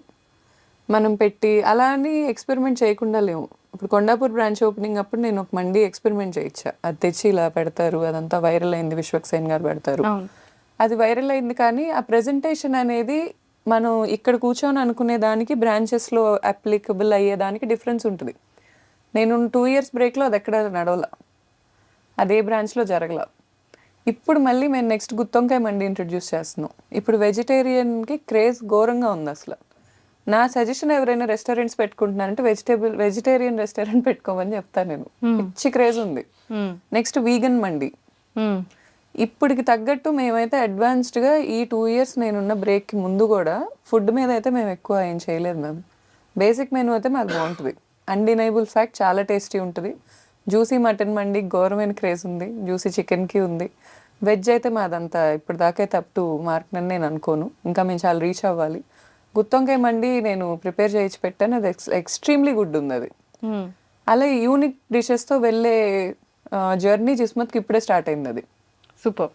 మనం పెట్టి అలా అని ఎక్స్పెరిమెంట్ చేయకుండా లేము. ఇప్పుడు కొండాపూర్ బ్రాంచ్ ఓపెనింగ్ అప్పుడు నేను ఒక మండి ఎక్స్పెరిమెంట్ చేయించా. అది తెచ్చి ఇలా పెడతారు, అదంతా వైరల్ అయింది, విశ్వక్సేన్ గారు పెడతారు, అది వైరల్ అయింది. కానీ ఆ ప్రెజెంటేషన్ అనేది మనం ఇక్కడ కూర్చొని అనుకునే దానికి బ్రాంచెస్లో అప్లికబుల్ అయ్యేదానికి డిఫరెన్స్ ఉంటుంది. నేను 2 years బ్రేక్లో అది ఎక్కడ నడవల, అదే బ్రాంచ్లో జరగల. ఇప్పుడు మళ్ళీ మేము నెక్స్ట్ గుత్తొంకాయ మండి ఇంట్రడ్యూస్ చేస్తున్నాం. ఇప్పుడు వెజిటేరియన్కి క్రేజ్ ఘోరంగా ఉంది అసలు. నా సజెషన్ ఎవరైనా రెస్టారెంట్స్ పెట్టుకుంటున్నారంటే వెజిటేరియన్ రెస్టారెంట్ పెట్టుకోమని చెప్తాను నేను. పిచ్చి క్రేజ్ ఉంది. నెక్స్ట్ వీగన్ మండి. ఇప్పటికి తగ్గట్టు మేమైతే అడ్వాన్స్డ్గా ఈ 2 years నేనున్న బ్రేక్కి ముందు కూడా ఫుడ్ మీద అయితే మేము ఎక్కువ ఏం చేయలేదు మ్యామ్. బేసిక్ మెనూ అయితే మాది బాగుంటుంది. అన్డినైబుల్ ఫ్యాక్ట్, చాలా టేస్టీ ఉంటుంది. జ్యూసీ మటన్ మండి ఘోరమైన క్రేజ్ ఉంది, జ్యూసీ చికెన్కి ఉంది. వెజ్ అయితే మాదంతా ఇప్పటిదాకా అయితే అప్ టు మార్క్ అని నేను అనుకోను, ఇంకా మేము చాలా రీచ్ అవ్వాలి. గుత్తొంకాయ మండి నేను ప్రిపేర్ చేయించి పెట్టాను, అది ఎక్స్ట్రీమ్లీ గుడ్ ఉంది అది. అలా యూనిక్ డిషెస్తో వెళ్ళే జర్నీ జిస్మత్కి ఇప్పుడే స్టార్ట్ అయింది అది. సూపర్.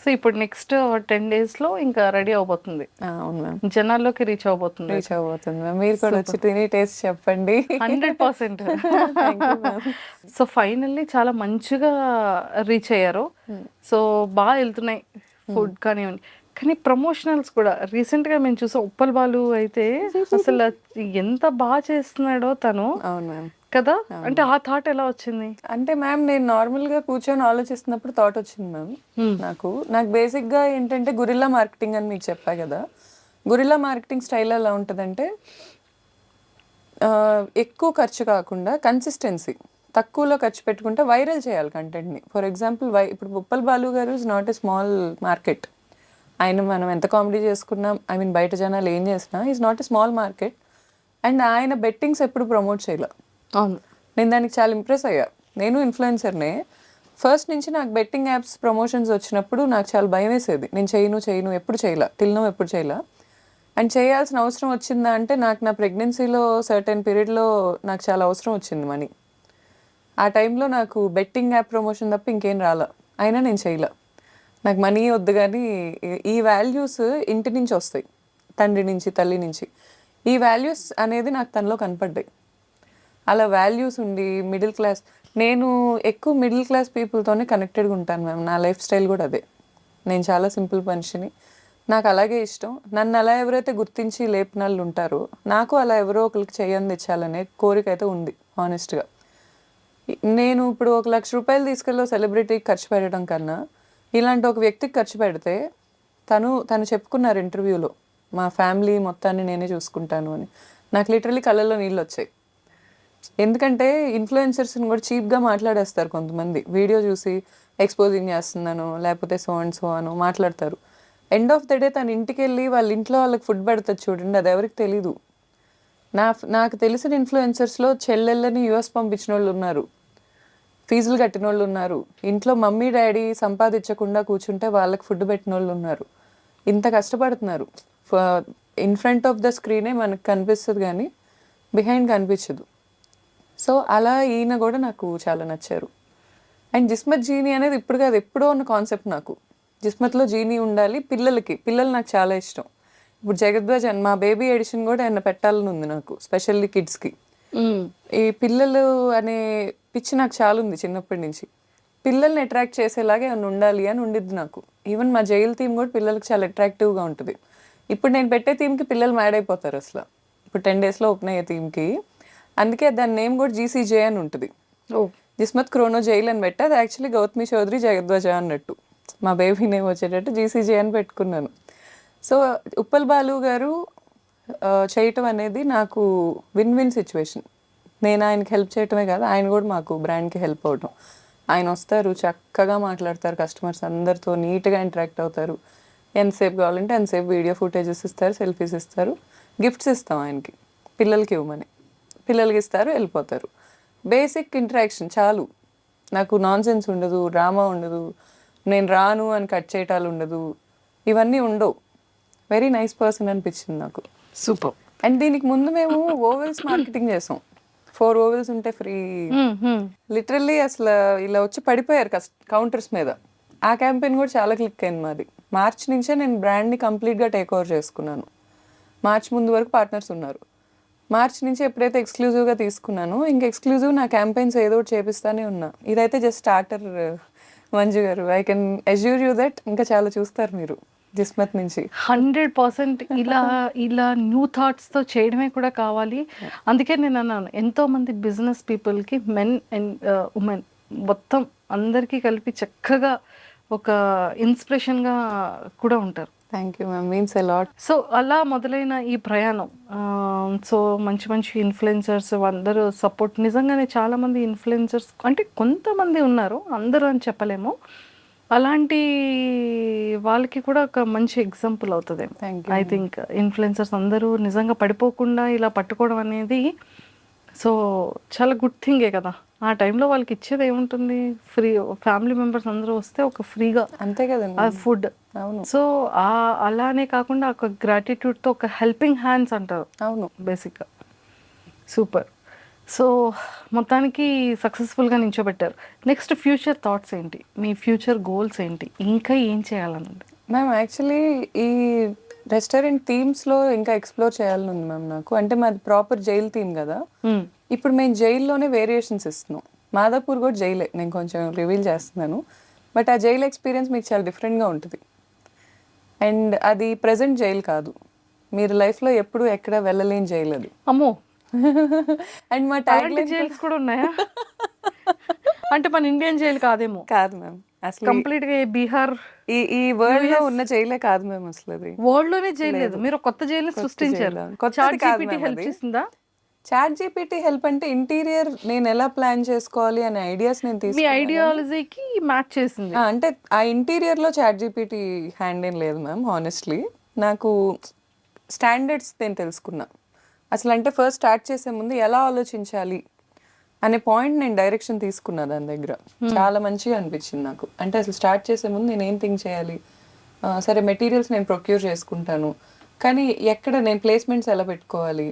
సో ఇప్పుడు నెక్స్ట్ 10 daysలో ఇంకా రెడీ అవబోతుంది. అవును మ్యామ్, జనాల్లోకి రీచ్ అవబోతుంది. మ్యామ్. మీరు కూడా వచ్చి తిని టేస్ట్ చెప్పండి. 100%. సో ఫైనల్లీ చాలా మంచిగా రీచ్ అయ్యారు. సో బాగా వెళ్తున్నాయి ఫుడ్ కానివ్వండి. కానీ ప్రమోషనల్స్ కూడా రీసెంట్గా మేము చూసాం. ఉప్పల్ బాలు అయితే అసలు ఎంత బాగా చేస్తున్నాడో తను. అవును మ్యామ్ కదా. అంటే ఆ థాట్ ఎలా వచ్చింది? అంటే మ్యామ్ నేను నార్మల్గా కూర్చొని ఆలోచిస్తున్నప్పుడు థాట్ వచ్చింది మ్యామ్. నాకు బేసిక్గా ఏంటంటే గురిల్లా మార్కెటింగ్ అని మీకు చెప్పా కదా. గురిల్లా మార్కెటింగ్ స్టైల్ ఎలా ఉంటుందంటే ఎక్కువ ఖర్చు కాకుండా కన్సిస్టెన్సీ, తక్కువలో ఖర్చు పెట్టుకుంటే వైరల్ చేయాలి కంటెంట్ని. ఫర్ ఎగ్జాంపుల్ ఇప్పుడు ఉప్పల్ బాలు గారు is not a small market. ఆయన మనం ఎంత కామెడీ చేసుకున్నా, ఐ మీన్ బయట జనాలు ఏం చేసినా is not a small market. And ఆయన బెట్టింగ్స్ ఎప్పుడు ప్రమోట్ చేయలే. అవును, నేను దానికి చాలా ఇంప్రెస్ అయ్యా. నేను ఇన్ఫ్లుయెన్సర్నే. ఫస్ట్ నుంచి నాకు బెట్టింగ్ యాప్స్ ప్రమోషన్స్ వచ్చినప్పుడు నాకు చాలా భయం వేసేది. నేను చేయను ఎప్పుడు చేయలే, ఎప్పుడు చేయలే. అండ్ చేయాల్సిన అవసరం వచ్చిందా అంటే నాకు నా ప్రెగ్నెన్సీలో సర్టెన్ పీరియడ్లో నాకు చాలా అవసరం వచ్చింది మనీ. ఆ టైంలో నాకు బెట్టింగ్ యాప్ ప్రమోషన్ తప్ప ఇంకేం రాలా, అయినా నేను చేయలే. నాకు మనీ వద్దు కానీ ఈ వాల్యూస్ ఇంటి నుంచి వస్తాయి, తండ్రి నుంచి తల్లి నుంచి. ఈ వాల్యూస్ అనేది నాకు తనలో కనపడ్డాయి. అలా వాల్యూస్ ఉండి మిడిల్ క్లాస్, నేను ఎక్కువ మిడిల్ క్లాస్ పీపుల్తోనే కనెక్టెడ్గా ఉంటాను మ్యామ్. నా లైఫ్ స్టైల్ కూడా అదే. నేను చాలా సింపుల్ మనిషిని, నాకు అలాగే ఇష్టం. నన్ను అలా ఎవరైతే గుర్తించి లేపిన వాళ్ళు ఉంటారో, నాకు అలా ఎవరో ఒకరికి చేయంది ఇచ్చాలనే కోరిక అయితే ఉంది హానెస్ట్గా. నేను ఇప్పుడు 1,00,000 రూపాయలు తీసుకెళ్ళి సెలబ్రిటీకి ఖర్చు పెట్టడం కన్నా ఇలాంటి ఒక వ్యక్తికి ఖర్చు పెడితే, తను చెప్పుకున్నారు ఇంటర్వ్యూలో, మా ఫ్యామిలీ మొత్తాన్ని నేనే చూసుకుంటాను అని. నాకు లిటరలీ కళ్ళల్లో నీళ్ళు వచ్చాయి. ఎందుకంటే ఇన్ఫ్లుయెన్సర్స్ని కూడా చీప్గా మాట్లాడేస్తారు కొంతమంది. వీడియో చూసి ఎక్స్పోజింగ్ చేస్తున్నాను లేకపోతే సో అండ్ సో అని మాట్లాడతారు. ఎండ్ ఆఫ్ ద డే తన ఇంటికి వెళ్ళి వాళ్ళ ఇంట్లో వాళ్ళకి ఫుడ్ పెడతారు చూడండి, అది ఎవరికి తెలీదు. నాకు తెలిసిన ఇన్ఫ్లుయెన్సర్స్లో చెల్లెళ్ళని యూఎస్ పంపించిన వాళ్ళు ఉన్నారు, ఫీజులు కట్టిన వాళ్ళు ఉన్నారు, ఇంట్లో మమ్మీ డాడీ సంపాదించకుండా కూర్చుంటే వాళ్ళకి ఫుడ్ పెట్టిన వాళ్ళు ఉన్నారు. ఇంత కష్టపడుతున్నారు. ఇన్ ఫ్రంట్ ఆఫ్ ద స్క్రీనే మనకు కనిపిస్తుంది కానీ బిహైండ్ కనిపించదు. సో అలా ఈయన కూడా నాకు చాలా నచ్చారు. అండ్ జిస్మత్ జీనీ అనేది ఇప్పుడు కాదు, ఎప్పుడో ఉన్న కాన్సెప్ట్ నాకు. జిస్మత్లో జీనీ ఉండాలి, పిల్లలు నాకు చాలా ఇష్టం. ఇప్పుడు జగద్వాజ్ అని మా బేబీ ఎడిషన్ కూడా ఆయన పెట్టాలని ఉంది నాకు, స్పెషల్లీ కిడ్స్కి. ఈ పిల్లలు అనే పిచ్చి నాకు చాలా ఉంది చిన్నప్పటి నుంచి. పిల్లల్ని అట్రాక్ట్ చేసేలాగా ఏమైనా ఉండాలి అని ఉండిద్ది నాకు. ఈవెన్ మా జైలు థీమ్ కూడా పిల్లలకి చాలా అట్రాక్టివ్గా ఉంటుంది. ఇప్పుడు నేను పెట్టే థీమ్కి పిల్లలు మ్యాడ్ అయిపోతారు అసలు. ఇప్పుడు 10 డేస్లో ఓపెన్ అయ్యే థీమ్కి, అందుకే దాని నేమ్ కూడా జీసీజే అని ఉంటుంది. జిస్మత్ క్రోనో జైల్ అని పెట్టి, అది యాక్చువల్లీ గౌతమి చౌదరి జగద్వాజ అన్నట్టు. మా బేబీ నేమ్ వచ్చేటట్టు జీసీజే అని పెట్టుకున్నాను. సో ఉప్పల్ బాలు గారు చేయటం అనేది నాకు విన్ విన్ సిచ్యువేషన్. నేను ఆయనకి హెల్ప్ చేయటమే కాదు, ఆయన కూడా మాకు బ్రాండ్కి హెల్ప్ అవటం. ఆయన వస్తారు, చక్కగా మాట్లాడతారు, కస్టమర్స్ అందరితో నీట్గా ఇంటరాక్ట్ అవుతారు. ఎంతసేపు కావాలంటే ఎంతసేపు వీడియో ఫుటేజెస్ ఇస్తారు, సెల్ఫీస్ ఇస్తారు, గిఫ్ట్స్ ఇస్తాం ఆయనకి, పిల్లలకి ఇవ్వమని. పిల్లలకి ఇస్తారు, వెళ్ళిపోతారు. బేసిక్ ఇంటరాక్షన్ చాలు. నాకు నాన్ సెన్స్ ఉండదు, డ్రామా ఉండదు, నేను రాను అని కట్ చేయటాలు ఉండదు, ఇవన్నీ ఉండవు. వెరీ నైస్ పర్సన్ అనిపించింది నాకు. సూపర్. అండ్ దీనికి ముందు మేము ఓవెల్స్ మార్కెటింగ్ చేసాం. 4 ఓవెల్స్ ఉంటే ఫ్రీ. లిటరల్లీ అసలు ఇలా వచ్చి పడిపోయారు కౌంటర్స్ మీద. ఆ క్యాంపెయిన్ కూడా చాలా క్లిక్ అయింది మాది. మార్చ్ నుంచే నేను బ్రాండ్ని కంప్లీట్గా టేక్ ఓవర్ చేసుకున్నాను. మార్చ్ ముందు వరకు పార్ట్నర్స్ ఉన్నారు. మార్చ్ నుంచి ఎప్పుడైతే ఎక్స్క్లూజివ్గా తీసుకున్నానో, ఇంకా ఎక్స్క్లూజివ్ నా క్యాంపెయిన్స్ ఏదో ఒకటి చేపిస్తానే ఉన్నా. ఇదైతే జస్ట్ స్టార్టర్ మంజు గారు. I can assure you that ఇంకా చాలా చూస్తారు మీరు జిస్మత్ నుంచి. 100% ఇలా న్యూ థాట్స్తో చేయడమే కూడా కావాలి. అందుకే నేను అన్నాను, ఎంతోమంది బిజినెస్ పీపుల్కి మెన్ అండ్ ఉమెన్ మొత్తం అందరికీ కలిపి చక్కగా ఒక ఇన్స్పిరేషన్గా కూడా ఉంటారు. Thank you ma'am, means a lot. So అలా మొదలైన ఈ ప్రయాణం, సో మంచి ఇన్ఫ్లుయెన్సర్స్ అందరూ సపోర్ట్, నిజంగానే చాలామంది ఇన్ఫ్లుయెన్సర్స్ అంటే కొంతమంది ఉన్నారు, అందరూ అని చెప్పలేము, అలాంటి వాళ్ళకి కూడా ఒక మంచి ఎగ్జాంపుల్ అవుతుంది. ఐ థింక్ ఇన్ఫ్లుయెన్సర్స్ అందరూ నిజంగా పడిపోకుండా ఇలా పట్టుకోవడం అనేది సో చాలా గుడ్ థింగే కదా. ఆ టైంలో వాళ్ళకి ఇచ్చేది ఏముంటుంది, ఫ్రీ, ఫ్యామిలీ మెంబర్స్ అందరూ వస్తే ఒక ఫ్రీగా అంతే కదండి ఫుడ్. అవును. సో అలానే కాకుండా ఒక గ్రాటిట్యూడ్తో ఒక హెల్పింగ్ హ్యాండ్స్ అంటారు. అవును, బేసిక్గా సూపర్. సో మొత్తానికి సక్సెస్ఫుల్గా నించోబెట్టారు. నెక్స్ట్ ఫ్యూచర్ థాట్స్ ఏంటి, మీ ఫ్యూచర్ గోల్స్ ఏంటి, ఇంకా ఏం చేయాలన్నది? మ్యామ్ యాక్చువల్లీ ఈ రెస్టారెంట్ థీమ్స్లో ఇంకా ఎక్స్ప్లోర్ చేయాలని ఉంది మ్యామ్ నాకు. అంటే మాది ప్రాపర్ జైల్ థీమ్ కదా. ఇప్పుడు మేము జైల్లోనే వేరియేషన్స్ ఇస్తున్నాం. మాదాపూర్ కూడా జైలే, నేను కొంచెం రివీల్ చేస్తున్నాను. బట్ ఆ జైల్ ఎక్స్పీరియన్స్ మీకు చాలా డిఫరెంట్గా ఉంటుంది. అండ్ అది ప్రజెంట్ జైలు కాదు, మీరు లైఫ్లో ఎప్పుడు ఎక్కడ వెళ్ళలేని జైలు అది. అమ్మో. అండ్ మా ట్యాగ్ జైల్స్ కూడా ఉన్నాయా? అంటే మన ఇండియన్ జైలు కాదేమో? కాదు మ్యామ్, అసలు కంప్లీట్ గా బీహార్ ఈ వరల్డ్ లో ఉన్న జైలే కాదు మ్యామ్. అసలు అది వరల్డ్ లోనే జైలు లేదు, మీరు కొత్త జైలు సృష్టించారు. చాట్ జీపీటీ హెల్ప్ అంటే ఇంటీరియర్ నేను ఎలా ప్లాన్ చేసుకోవాలి అనే ఐడియాస్ నేను మీ ఐడియాలజీకి మ్యాచ్ చేసింది. అంటే ఆ ఇంటీరియర్ లో చాట్ జీపీటీ హ్యాండ్ ఏం లేదు మ్యామ్. హానెస్ట్లీ నాకు స్టాండర్డ్స్ నేను తెలుసుకున్నా. అసలు అంటే ఫస్ట్ స్టార్ట్ చేసే ముందు ఎలా ఆలోచించాలి అనే పాయింట్ నేను డైరెక్షన్ తీసుకున్నా దాని దగ్గర. చాలా మంచిగా అనిపించింది నాకు. అంటే అసలు స్టార్ట్ చేసే ముందు నేను ఏం థింక్ చేయాలి, సరే మెటీరియల్స్ నేను ప్రొక్యూర్ చేసుకుంటాను, కానీ ఎక్కడ నేను ప్లేస్మెంట్స్ ఎలా పెట్టుకోవాలి,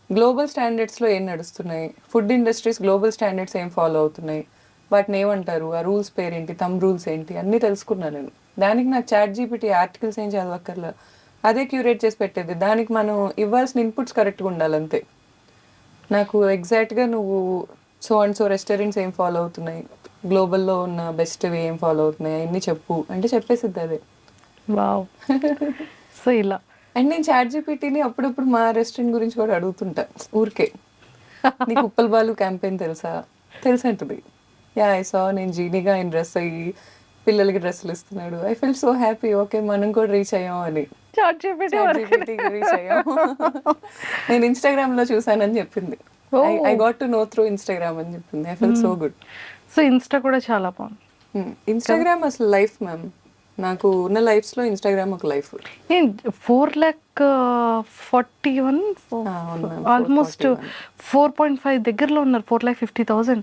గ్లోబల్ స్టాండర్డ్స్లో ఏం నడుస్తున్నాయి, ఫుడ్ ఇండస్ట్రీస్ గ్లోబల్ స్టాండర్డ్స్ ఏం ఫాలో అవుతున్నాయి, వాటిని ఏమంటారు, ఆ రూల్స్ పేరేంటి, థంబ్ రూల్స్ ఏంటి అన్నీ తెలుసుకున్నాను నేను. దానికి నాకు ChatGPT ఆర్టికల్స్ ఏం చదవక్కర్లా, అదే క్యూరేట్ చేసి పెట్టేది. దానికి మనం ఇవ్వాల్సిన ఇన్పుట్స్ కరెక్ట్గా ఉండాలంతే. నాకు ఎగ్జాక్ట్గా నువ్వు సో అండ్ సో రెస్టారెంట్స్ ఏం ఫాలో అవుతున్నాయి, గ్లోబల్లో ఉన్న బెస్ట్వి ఏం ఫాలో అవుతున్నాయి అన్నీ చెప్పు అంటే చెప్పేసిద్ది అదే. వావ్. సో ఇలా అండ్ నేను ChatGPTని అప్పుడప్పుడు మా రెస్టారెంట్ గురించి కూడా అడుగుతుంటా ఊరికే. నీకు ఉప్పల్ బాలు క్యాంపెయిన్ తెలుసా, తెలుసు అంటుంది. యా ఐ సా, నేను జీనీగా ఆయన డ్రెస్ అయ్యి పిల్లలకి డ్రెస్సులు ఇస్తున్నాడు. I feel so happy, okay మనం కూడా రీచ్ అయ్యాం అని. ChatGPTకి రీచ్ అయ్యాం. నేను ఇన్స్టాగ్రామ్లో చూసానని చెప్పింది. I got to know through Instagram అని చెప్పింది. I feel so good. So Insta కూడా చాలా బాగుంది. ఇన్స్టాగ్రామ్ అసలు లైఫ్ మ్యామ్. నాకు ఉన్న లైఫ్స్లో ఇన్స్టాగ్రామ్ ఒక లైఫ్. 4,41 ఆల్మోస్ట్ 4.5 దగ్గరలో ఉన్నారు. 4,50,000.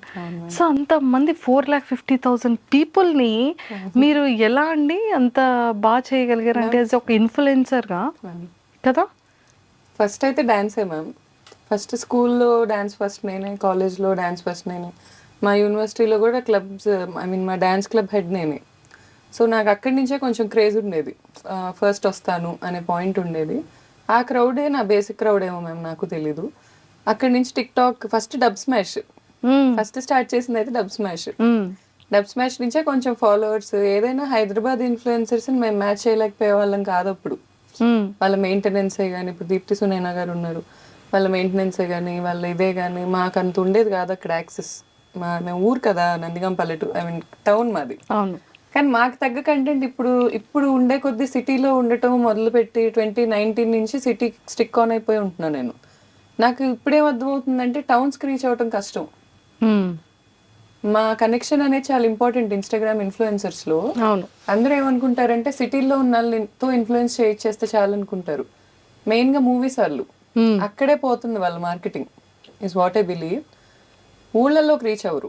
సో అంత మంది 4,50,000 పీపుల్ని మీరు ఎలా అండి అంత బాగా చేయగలిగారు అంటే యాజ్ ఒక ఇన్ఫ్లుయెన్సర్గా కదా? ఫస్ట్ అయితే డాన్సే మ్యామ్. ఫస్ట్ స్కూల్లో డాన్స్ ఫస్ట్ నేనే, కాలేజ్లో డాన్స్ ఫస్ట్ నేనే, మా యూనివర్సిటీలో కూడా క్లబ్స్ ఐ మీన్ మా డాన్స్ క్లబ్ హెడ్ నేనే. సో నాకు అక్కడి నుంచే కొంచెం క్రేజ్ ఉండేది, ఫస్ట్ వస్తాను అనే పాయింట్ ఉండేది. ఆ క్రౌడే నా బేసిక్ క్రౌడ్ ఏమో మ్యామ్, నాకు తెలీదు. అక్కడి నుంచి TikTok, first dub smash, first start చేసింది అయితే డబ్ స్మాష్. డబ్ స్మాష్ నుంచే కొంచెం ఫాలోవర్స్. ఏదైనా హైదరాబాద్ ఇన్ఫ్లుయెన్సర్స్ని మేము మ్యాచ్ చేయలేకపోయే వాళ్ళం కాదు అప్పుడు. వాళ్ళ మెయింటెనెన్సే కానీ, ఇప్పుడు దీప్తి సునైనా గారు ఉన్నారు, వాళ్ళ మెయింటెనెన్సే కానీ, వాళ్ళ ఇదే కానీ మాకు అంత ఉండేది కాదు అక్కడ యాక్సెస్. మేము ఊరు కదా, నందిగాం పల్లెటూరు, ఐ మీన్ టౌన్ మాది. అవును. కానీ మాకు తగ్గ కంటెంట్ ఇప్పుడు ఉండే కొద్ది సిటీలో ఉండటం మొదలుపెట్టి 2019 నుంచి సిటీ స్టిక్ ఆన్ అయిపోయి ఉంటున్నాను నేను. నాకు ఇప్పుడేం అర్థమవుతుందంటే టౌన్స్కి రీచ్ అవ్వటం కష్టం. మా కనెక్షన్ అనేది చాలా ఇంపార్టెంట్ ఇన్స్టాగ్రామ్ ఇన్ఫ్లుయెన్సర్స్లో. అవును. అందరూ ఏమనుకుంటారంటే సిటీల్లో ఉన్న వాళ్ళతో ఇన్ఫ్లుయెన్స్ చేస్తే చాలు అనుకుంటారు. మెయిన్గా మూవీస్ వాళ్ళు అక్కడే పోతుంది వాళ్ళ marketing, is what I believe. ఊళ్ళల్లోకి రీచ్ అవ్వరు.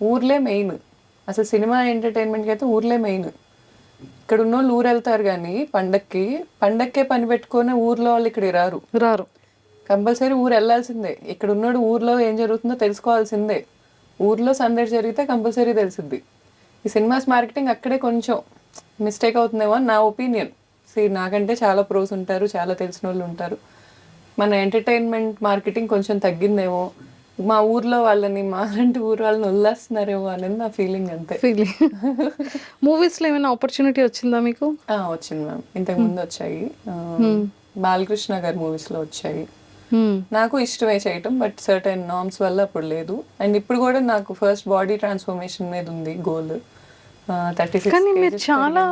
ఊర్లే మెయిన్. అసలు సినిమా ఎంటర్టైన్మెంట్కి అయితే ఊర్లే మెయిన్. ఇక్కడ ఉన్న వాళ్ళు ఊరు వెళ్తారు కానీ పండక్కే పని పెట్టుకొని ఊర్లో వాళ్ళు ఇక్కడికి రారు. కంపల్సరీ ఊరు వెళ్ళాల్సిందే. ఇక్కడ ఉన్నాడు ఊర్లో ఏం జరుగుతుందో తెలుసుకోవాల్సిందే. ఊర్లో సందడి జరిగితే కంపల్సరీ తెలిసిద్ది. ఈ సినిమాస్ మార్కెటింగ్ అక్కడే కొంచెం మిస్టేక్ అవుతుందేమో అని నా ఒపీనియన్. నాకంటే చాలా ప్రోస్ ఉంటారు, చాలా తెలిసిన వాళ్ళు ఉంటారు. మన ఎంటర్టైన్మెంట్ మార్కెటింగ్ కొంచెం తగ్గిందేమో, మా ఊర్లో వాళ్ళని, మా లాంటి ఊరు వాళ్ళని వదిలేస్తున్నారేమో అనేది నా ఫీలింగ్. అంతే. మూవీస్లో ఏమైనా ఆపర్చునిటీ వచ్చిందా మీకు? వచ్చింది మ్యామ్, ఇంతకు ముందు వచ్చాయి. బాలకృష్ణ గారి మూవీస్లో వచ్చాయి. నాకు ఇష్టమే చేయటం, బట్ సర్టెన్ నార్మ్స్ వల్ల అప్పుడు లేదు. అండ్ ఇప్పుడు కూడా నాకు ఫస్ట్ బాడీ ట్రాన్స్ఫర్మేషన్ మీద ఉంది గోల్. 36 కానీ మీరు చాలా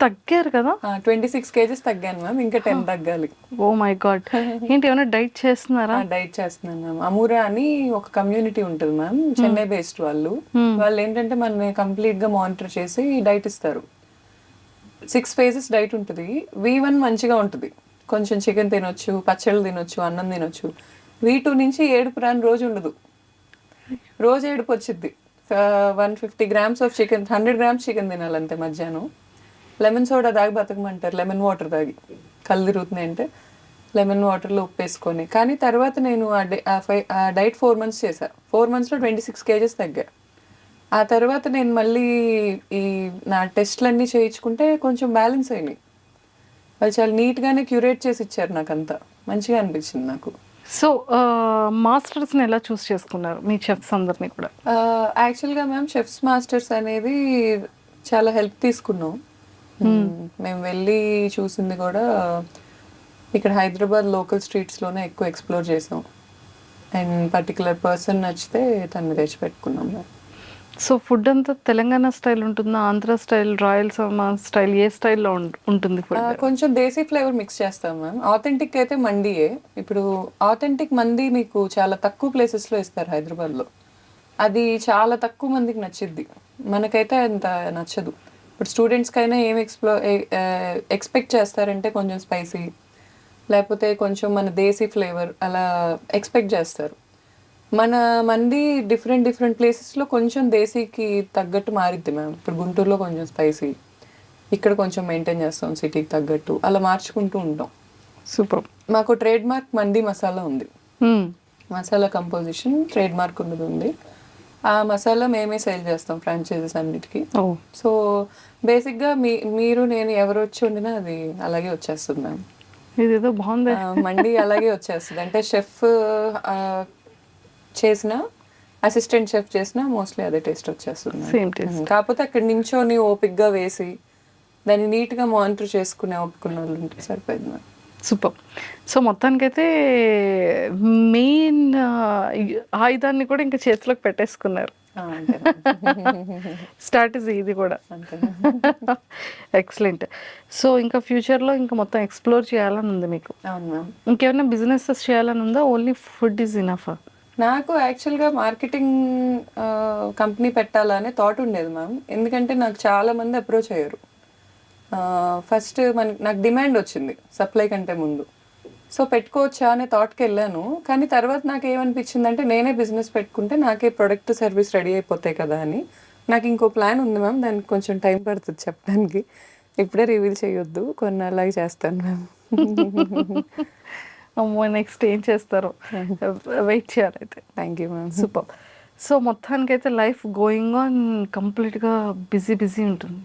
తగ్గారు కదా? 26 kgs తగ్గాను మ్యామ్, ఇంకా 10 తగ్గాలి. Oh my God. ఏంటి ఏమైనా డైట్ చేస్తున్నారా? డైట్ చేస్తున్నాను మ్యామ్. అమూరా అని ఒక కమ్యూనిటీ ఉంటుంది మ్యామ్, చెన్నై బేస్డ్ వాళ్ళు. వాళ్ళు ఏంటంటే మనని కంప్లీట్ గా మానిటర్ చేసి డైట్ ఇస్తారు. 6 phases డైట్ ఉంటుంది. V1 మంచిగా ఉంటుంది, కొంచెం చికెన్ తినొచ్చు, పచ్చళ్ళు తినొచ్చు, అన్నం తినొచ్చు. V2 నుంచి ఏడుపు రాని రోజు ఉండదు. రోజు ఏడుపు వచ్చింది. 150 grams of chicken, 100 grams chicken తినాలంతే మధ్యాహ్నం. లెమన్ సోడా తాగి బతకమంటారు, లెమన్ వాటర్ తాగి. కళ్ళు తిరుగుతున్నాయి అంటే లెమన్ వాటర్లో ఉప్పు వేసుకొని. కానీ తర్వాత నేను ఆ డైట్ 4 months చేశాను. 4 monthsలో 26 kgs తగ్గా. ఆ తర్వాత నేను మళ్ళీ ఈ నా టెస్ట్లన్నీ చేయించుకుంటే కొంచెం బ్యాలెన్స్ అయినాయి. వాళ్ళు చాలా నీట్గానే క్యూరేట్ చేసి ఇచ్చారు, నాకు అంతా మంచిగా అనిపించింది నాకు. సో మాస్టర్స్ని ఎలా చూస్ చేసుకున్నారు మీ చెఫ్స్ అందరినీ కూడా? యాక్చువల్గా మ్యామ్ చెఫ్స్ మాస్టర్స్ అనేది చాలా హెల్ప్ తీసుకున్నాం. మేము వెళ్ళి చూసింది కూడా ఇక్కడ హైదరాబాద్ లోకల్ స్ట్రీట్స్లోనే ఎక్కువ ఎక్స్ప్లోర్ చేసాం. అండ్ పర్టికులర్ పర్సన్ నచ్చితే తను తెచ్చిపెట్టుకున్నాం. సో ఫుడ్ అంతా తెలంగాణ స్టైల్ ఉంటుందా, ఆంధ్ర స్టైల్, రాయలసీమ స్టైల్, ఏ స్టైల్లో ఉంటుంది ఫుడ్? కొంచెం దేశీ ఫ్లేవర్ మిక్స్ చేస్తాం మ్యామ్. ఆథెంటిక్ అయితే మండీయే. ఇప్పుడు ఆథెంటిక్ మండీ మీకు చాలా తక్కువ ప్లేసెస్లో ఇస్తారు హైదరాబాద్లో. అది చాలా తక్కువ మందికి నచ్చిద్ది, మనకైతే అంత నచ్చదు. ఇప్పుడు స్టూడెంట్స్కైనా ఏం ఎక్స్పెక్ట్ చేస్తారంటే కొంచెం స్పైసీ, లేకపోతే కొంచెం మన దేశీ ఫ్లేవర్ అలా ఎక్స్పెక్ట్ చేస్తారు. మన మంది డిఫరెంట్ ప్లేసెస్లో కొంచెం దేశీకి తగ్గట్టు మారిద్ది మ్యామ్. ఇప్పుడు గుంటూరులో కొంచెం స్పైసీ, ఇక్కడ కొంచెం మెయింటైన్ చేస్తాం సిటీకి తగ్గట్టు, అలా మార్చుకుంటూ ఉంటాం. సూపర్. మాకు ట్రేడ్ మార్క్ మండి మసాలా ఉంది. మసాలా కంపోజిషన్ ట్రేడ్ మార్క్ ఉన్నది ఉంది. ఆ మసాలా మేమే సేల్ చేస్తాం ఫ్రాంచైజీస్ అన్నిటికీ. ఓ సో బేసిక్గా మీరు నేను ఎవరు వచ్చి వండినా అది అలాగే వచ్చేస్తుంది మ్యామ్. ఇదేదో బాగుంది. మండి అలాగే వచ్చేస్తుంది. అంటే షెఫ్ చేసిన అసిస్టెంట్ షెఫ్ చేసిన మోస్ట్లీ అదే టేస్ట్ వచ్చేస్తుంది. Same taste. కాకపోతే అక్కడ నించోని ఓపిక్గా వేసి దాన్ని నీట్గా మానిటర్ చేసుకునే ఓపికన్న వాళ్ళు ఉంటే సరిపోయింది మ్యామ్. సూపర్. సో మొత్తానికైతే మెయిన్ ఆయుధాన్ని కూడా ఇంకా చేతిలోకి పెట్టేసుకున్నారు. అంతే స్ట్రాటజీ ఇది కూడా. అంతే. ఎక్సలెంట్. సో ఇంకా ఫ్యూచర్లో ఇంకా మొత్తం ఎక్స్ప్లోర్ చేయాలని ఉంది మీకు? అవును మ్యామ్. ఇంకేమైనా బిజినెసెస్ చేయాలని ఉందా? Only food is enough? నాకు యాక్చువల్గా మార్కెటింగ్ కంపెనీ పెట్టాలనే థాట్ ఉండేది మ్యామ్. ఎందుకంటే నాకు చాలా మంది అప్రోచ్ అయ్యారు. ఫస్ట్ నాకు డిమాండ్ వచ్చింది సప్లై కంటే ముందు. సో పెట్టుకోవచ్చా అనే థాట్కి వెళ్ళాను. కానీ తర్వాత నాకు ఏమనిపించింది అంటే నేనే బిజినెస్ పెట్టుకుంటే నాకే ప్రొడక్ట్ సర్వీస్ రెడీ అయిపోతాయి కదా అని. నాకు ఇంకో ప్లాన్ ఉంది మ్యామ్. దానికి కొంచెం టైం పడుతుంది చెప్పడానికి. ఇప్పుడే రివీల్ చేయొద్దు, కొన్నాళ్ళకి చేస్తాను మ్యామ్. అమ్మో నెక్స్ట్ ఏం చేస్తారో వెయిట్ చేయాలి అయితే. Thank you ma'am. Super. So మొత్తానికైతే లైఫ్ గోయింగ్ ఆన్ కంప్లీట్గా బిజీ ఉంటుంది.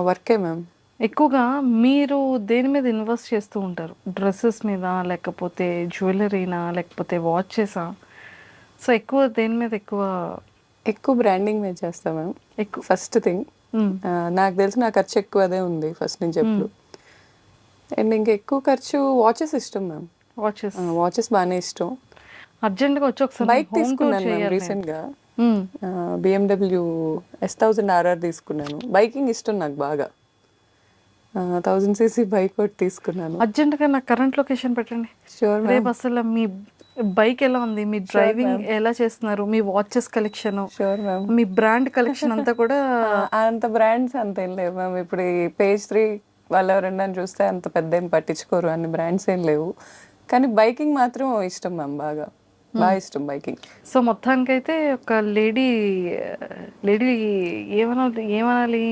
వర్కే మ్యామ్. ఎక్కువగా మీరు దేని మీద ఇన్వెస్ట్ చేస్తూ ఉంటారు? డ్రెస్సెస్ మీద, లేకపోతే జ్యువెలరీనా, లేకపోతే వాచెసా? సో ఎక్కువ దేని మీద ఎక్కువ బ్రాండింగ్ మీద చేస్తాం మ్యామ్. ఎక్కువ ఫస్ట్ థింగ్ నాకు తెలిసి నా ఖర్చు ఎక్కువ అదే ఉంది ఫస్ట్ నుంచి ఎప్పుడు. అండ్ ఇంకా ఎక్కువ ఖర్చు వాచెస్ ఇష్టం మ్యామ్. వాచెస్ బాగానే ఇష్టం. అర్జెంట్గా వచ్చి ఒకసారి బైక్ తీసుకున్నాను మ్యామ్ రీసెంట్గా. BMW S1000 RR తీసుకున్నాను. బైకింగ్ ఇష్టం నాకు బాగా. 1000cc బైక్ ఒకటి తీసుకున్నాను. అర్జెంట్గా నాకు కరెంట్ లొకేషన్ పెట్టండి. Sure ma'am. రేపు అసలు మీ బైక్ ఎలా ఉంది, మీ డ్రైవింగ్ ఎలా చేస్తున్నారు, మీ వాచెస్ కలెక్షన్, షూర్ మ్యామ్. మీ బ్రాండ్ కలెక్షన్ అంతా కూడా. అంత బ్రాండ్స్ అంత ఏం లేవు మ్యామ్. ఇప్పుడు ఈ పేజ్ 3 వాళ్ళు ఎవరన్నా చూస్తే అంత పెద్ద ఏం పట్టించుకోరు, అన్ని బ్రాండ్స్ ఏం లేవు. కానీ బైకింగ్ మాత్రం ఇష్టం మ్యామ్. బాగా ఇష్టం బైకింగ్. సో మొత్తానికైతే ఒక లేడీ ఏమనాలి,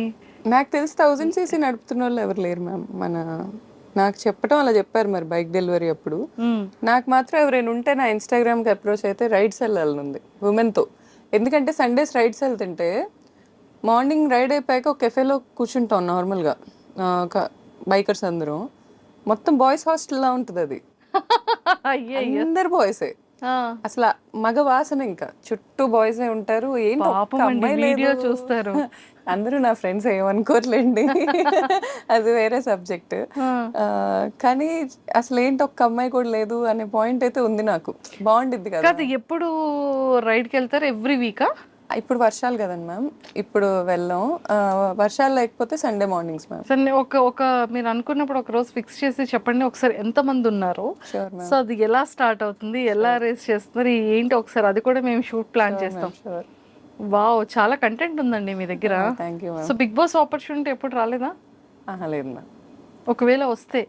నాకు తెలిసి 1000cc నడుపుతున్న వాళ్ళు ఎవరు లేరు మ్యామ్. నాకు చెప్పడం అలా చెప్పారు మరి బైక్ డెలివరీ అప్పుడు. నాకు మాత్రం ఎవరైనా ఉంటే నా ఇన్స్టాగ్రామ్కి అప్రోచ్ అయితే రైడ్స్ వెళ్ళాలనుంది ఉమెన్తో. ఎందుకంటే సండేస్ రైడ్స్ వెళ్తుంటే మార్నింగ్ రైడ్ అయిపోయాక ఒక కెఫేలో కూర్చుంటాం నార్మల్గా బైకర్స్ అందరం. మొత్తం బాయ్స్ హాస్టల్లా ఉంటుంది అది. అందరు బాయ్సే. అసలు మగ వాసన, ఇంకా చుట్టూ బాయ్సే ఉంటారు. ఏంటి ఒక్క అమ్మాయి లేదు. చూస్తారు అందరూ నా ఫ్రెండ్స్ ఏమనుకోర్లేండి, అది వేరే సబ్జెక్ట్. కానీ అసలు ఏంటి ఒక్క అమ్మాయి కూడా లేదు అనే పాయింట్ అయితే ఉంది నాకు. బాగుండిద్ది కదా. ఎప్పుడు రైడ్కి వెళ్తారు? ఎవ్రీ వీకా? ఇప్పుడు వర్షాలు కదండి మ్యామ్, ఇప్పుడు వెళ్ళాం. వర్షాలు లేకపోతే సండే మార్నింగ్స్ మ్యామ్. సండే ఒక మీరు అనుకున్నప్పుడు ఒక రోజు ఫిక్స్ చేసి చెప్పండి ఒకసారి ఎంతమంది ఉన్నారు. Sure ma'am. సో అది ఎలా స్టార్ట్ అవుతుంది, ఎలా రేస్ చేస్తున్నారు ఏంటి, ఒకసారి అది కూడా మేము షూట్ ప్లాన్ చేస్తాం. షూర్. వావ్, చాలా కంటెంట్ ఉందండి మీ దగ్గర. Thank you ma'am. So Bigg Boss opportunity ఎప్పుడు రాలేదా? లేదు మ్యామ్. ఒకవేళ వస్తే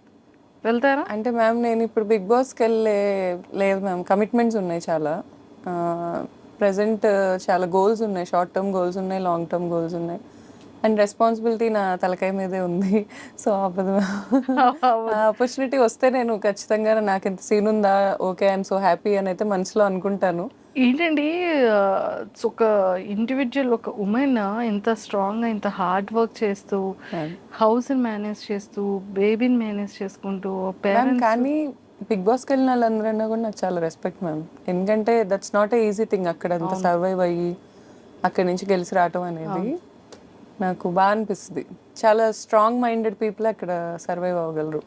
వెళ్తారా? అంటే మ్యామ్ నేను ఇప్పుడు బిగ్ బాస్కి లేదు మ్యామ్. కమిట్మెంట్స్ ఉన్నాయి చాలా. ప్రజెంట్ చాలా గోల్స్ ఉన్నాయి. షార్ట్ టర్మ్ గోల్స్ ఉన్నాయి, లాంగ్ టర్మ్ గోల్స్ ఉన్నాయి. అండ్ రెస్పాన్సిబిలిటీ నా తలకాయ మీదే ఉంది. సో అవ్వదు. ఆపర్చునిటీ వస్తే నేను ఖచ్చితంగా నాకు ఎంత సీన్ ఉందా, ఓకే ఐఎమ్ సో హ్యాపీ అని అయితే మనసులో అనుకుంటాను. ఏంటండి ఒక ఇండివిజువల్, ఒక ఉమెన్ ఇంత స్ట్రాంగ్గా, ఇంత హార్డ్ వర్క్ చేస్తూ, హౌస్ని మేనేజ్ చేస్తూ, బేబీని మేనేజ్ చేసుకుంటూ, పేరెంట్స్. కానీ బిగ్ బాస్కి వెళ్ళిన వాళ్ళందరన్నా కూడా నాకు చాలా రెస్పెక్ట్ మ్యామ్. ఎందుకంటే that's not a easy thing. అక్కడ అంత సర్వైవ్ అయ్యి అక్కడి నుంచి గెలిచి రావటం అనేది నాకు బాగా అనిపిస్తుంది. చాలా స్ట్రాంగ్ మైండెడ్ పీపుల్ అక్కడ సర్వైవ్ అవ్వగలరు.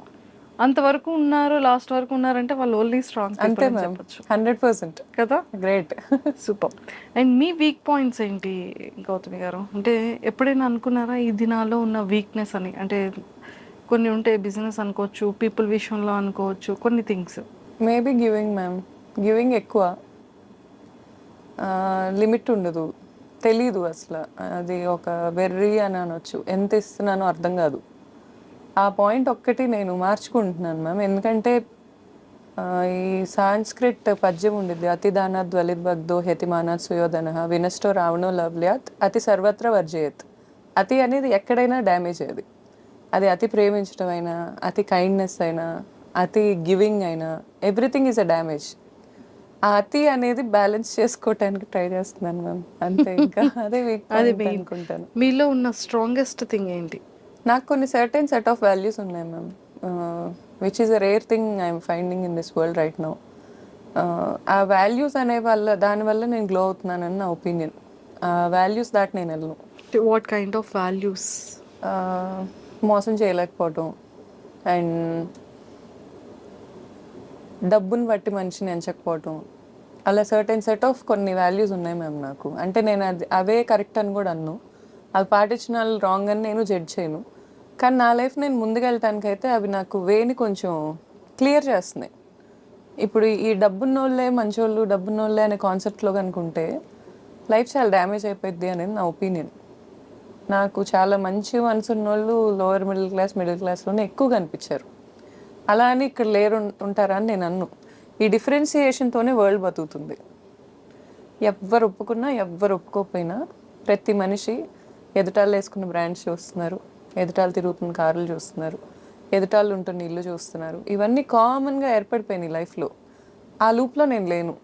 అంతవరకు ఉన్నారు, లాస్ట్ వరకు ఉన్నారంటే వాళ్ళు ఓన్లీ స్ట్రాంగ్. అంతే మ్యామ్, 100% కదా. Great. Super. And me weak points ఏంటి గౌతమి గారు? అంటే ఎప్పుడైనా అనుకున్నారా ఈ దినాల్లో ఉన్న వీక్నెస్ అని? అంటే కొన్ని ఉంటే బిజినెస్ అనుకోవచ్చు, పీపుల్ విషయంలో అనుకోవచ్చు, కొన్ని things. Maybe giving ma'am. Giving ఎక్కువ, లిమిట్ ఉండదు, తెలీదు అసలు. అది ఒక వెర్రీ అని అనొచ్చు. ఎంత ఇస్తున్నానో అర్థం కాదు. ఆ పాయింట్ ఒక్కటి నేను మార్చుకుంటున్నాను మ్యామ్. ఎందుకంటే ఈ సాంస్క్రిట్ పద్యం ఉండిద్ది, అతిదానాత్ ధ్వలిద్భగ్ధో హెతిమానాత్ సుయోధన వినష్టో రావణో లవ్ల్యాత్ అతి సర్వత్ర వర్జయత్. అతి అనేది ఎక్కడైనా డ్యామేజ్. అది అతి ప్రేమించడం అయినా, అతి కైండ్నెస్ అయినా, అతి గివింగ్ అయినా ఎవ్రీథింగ్ ఈజ్ అ డ్యామేజ్. ఆ అతి అనేది బ్యాలెన్స్ చేసుకోవటానికి ట్రై చేస్తున్నాను మ్యామ్, అంతే. ఇంకా అదే వీక్ అది పాయింట్ అనుకుంటాను. మీలో ఉన్న స్ట్రాంగెస్ట్ థింగ్ ఏంటి? నాకు కొన్ని సర్టెన్ సెట్ ఆఫ్ వాల్యూస్ ఉన్నాయి ma'am, which is a rare thing I'm finding in this world right now. ఆ వాల్యూస్ అనే దానివల్ల నేను గ్లో అవుతున్నానని నా ఒపీనియన్. ఆ వాల్యూస్ దాటి నేను వెళ్ళను. What kind of values? మోసం చేయలేకపోవటం అండ్ డబ్బుని బట్టి మనిషిని ఎంచకపోవటం, అలా సర్టెన్ సెట్ ఆఫ్ కొన్ని వాల్యూస్ ఉన్నాయి మ్యామ్ నాకు. అంటే నేను అవే కరెక్ట్ అని కూడా అన్ను, అవి పాటించిన వాళ్ళు రాంగ్ అని నేను జడ్జ్ చేయను. కానీ నా లైఫ్ నేను ముందుకెళ్ళటానికైతే అవి నాకు వేని కొంచెం క్లియర్ చేస్తున్నాయి. ఇప్పుడు ఈ డబ్బున్నోళ్ళే మంచోళ్ళు, డబ్బున్నోళ్ళే అనే కాన్సెప్ట్లో కనుకుంటే లైఫ్ చాలా డ్యామేజ్ అయిపోద్ది అనేది నా ఒపీనియన్. నాకు చాలా మంచి మనసు ఉన్నోళ్ళు లోవర్ మిడిల్ క్లాస్లోనే ఎక్కువ కనిపించారు. అలా అని ఇక్కడ లేరు ఉంటారా అని నేను అన్ను. ఈ డిఫరెన్సియేషన్తోనే వరల్డ్ బతుకుతుంది. ఎవ్వరు ఒప్పుకున్నా ఎవ్వరు ఒప్పుకోకపోయినా ప్రతి మనిషి ఎదుటాళ్ళు వేసుకున్న బ్రాండ్స్ చూస్తున్నారు, ఎదుటాళ్ళు తిరుగుతున్న కార్లు చూస్తున్నారు, ఎదుటాళ్ళు ఉంటున్న ఇల్లు చూస్తున్నారు. ఇవన్నీ కామన్గా ఏర్పడిపోయినాయి లైఫ్లో. ఆ లూప్లో నేను లేను.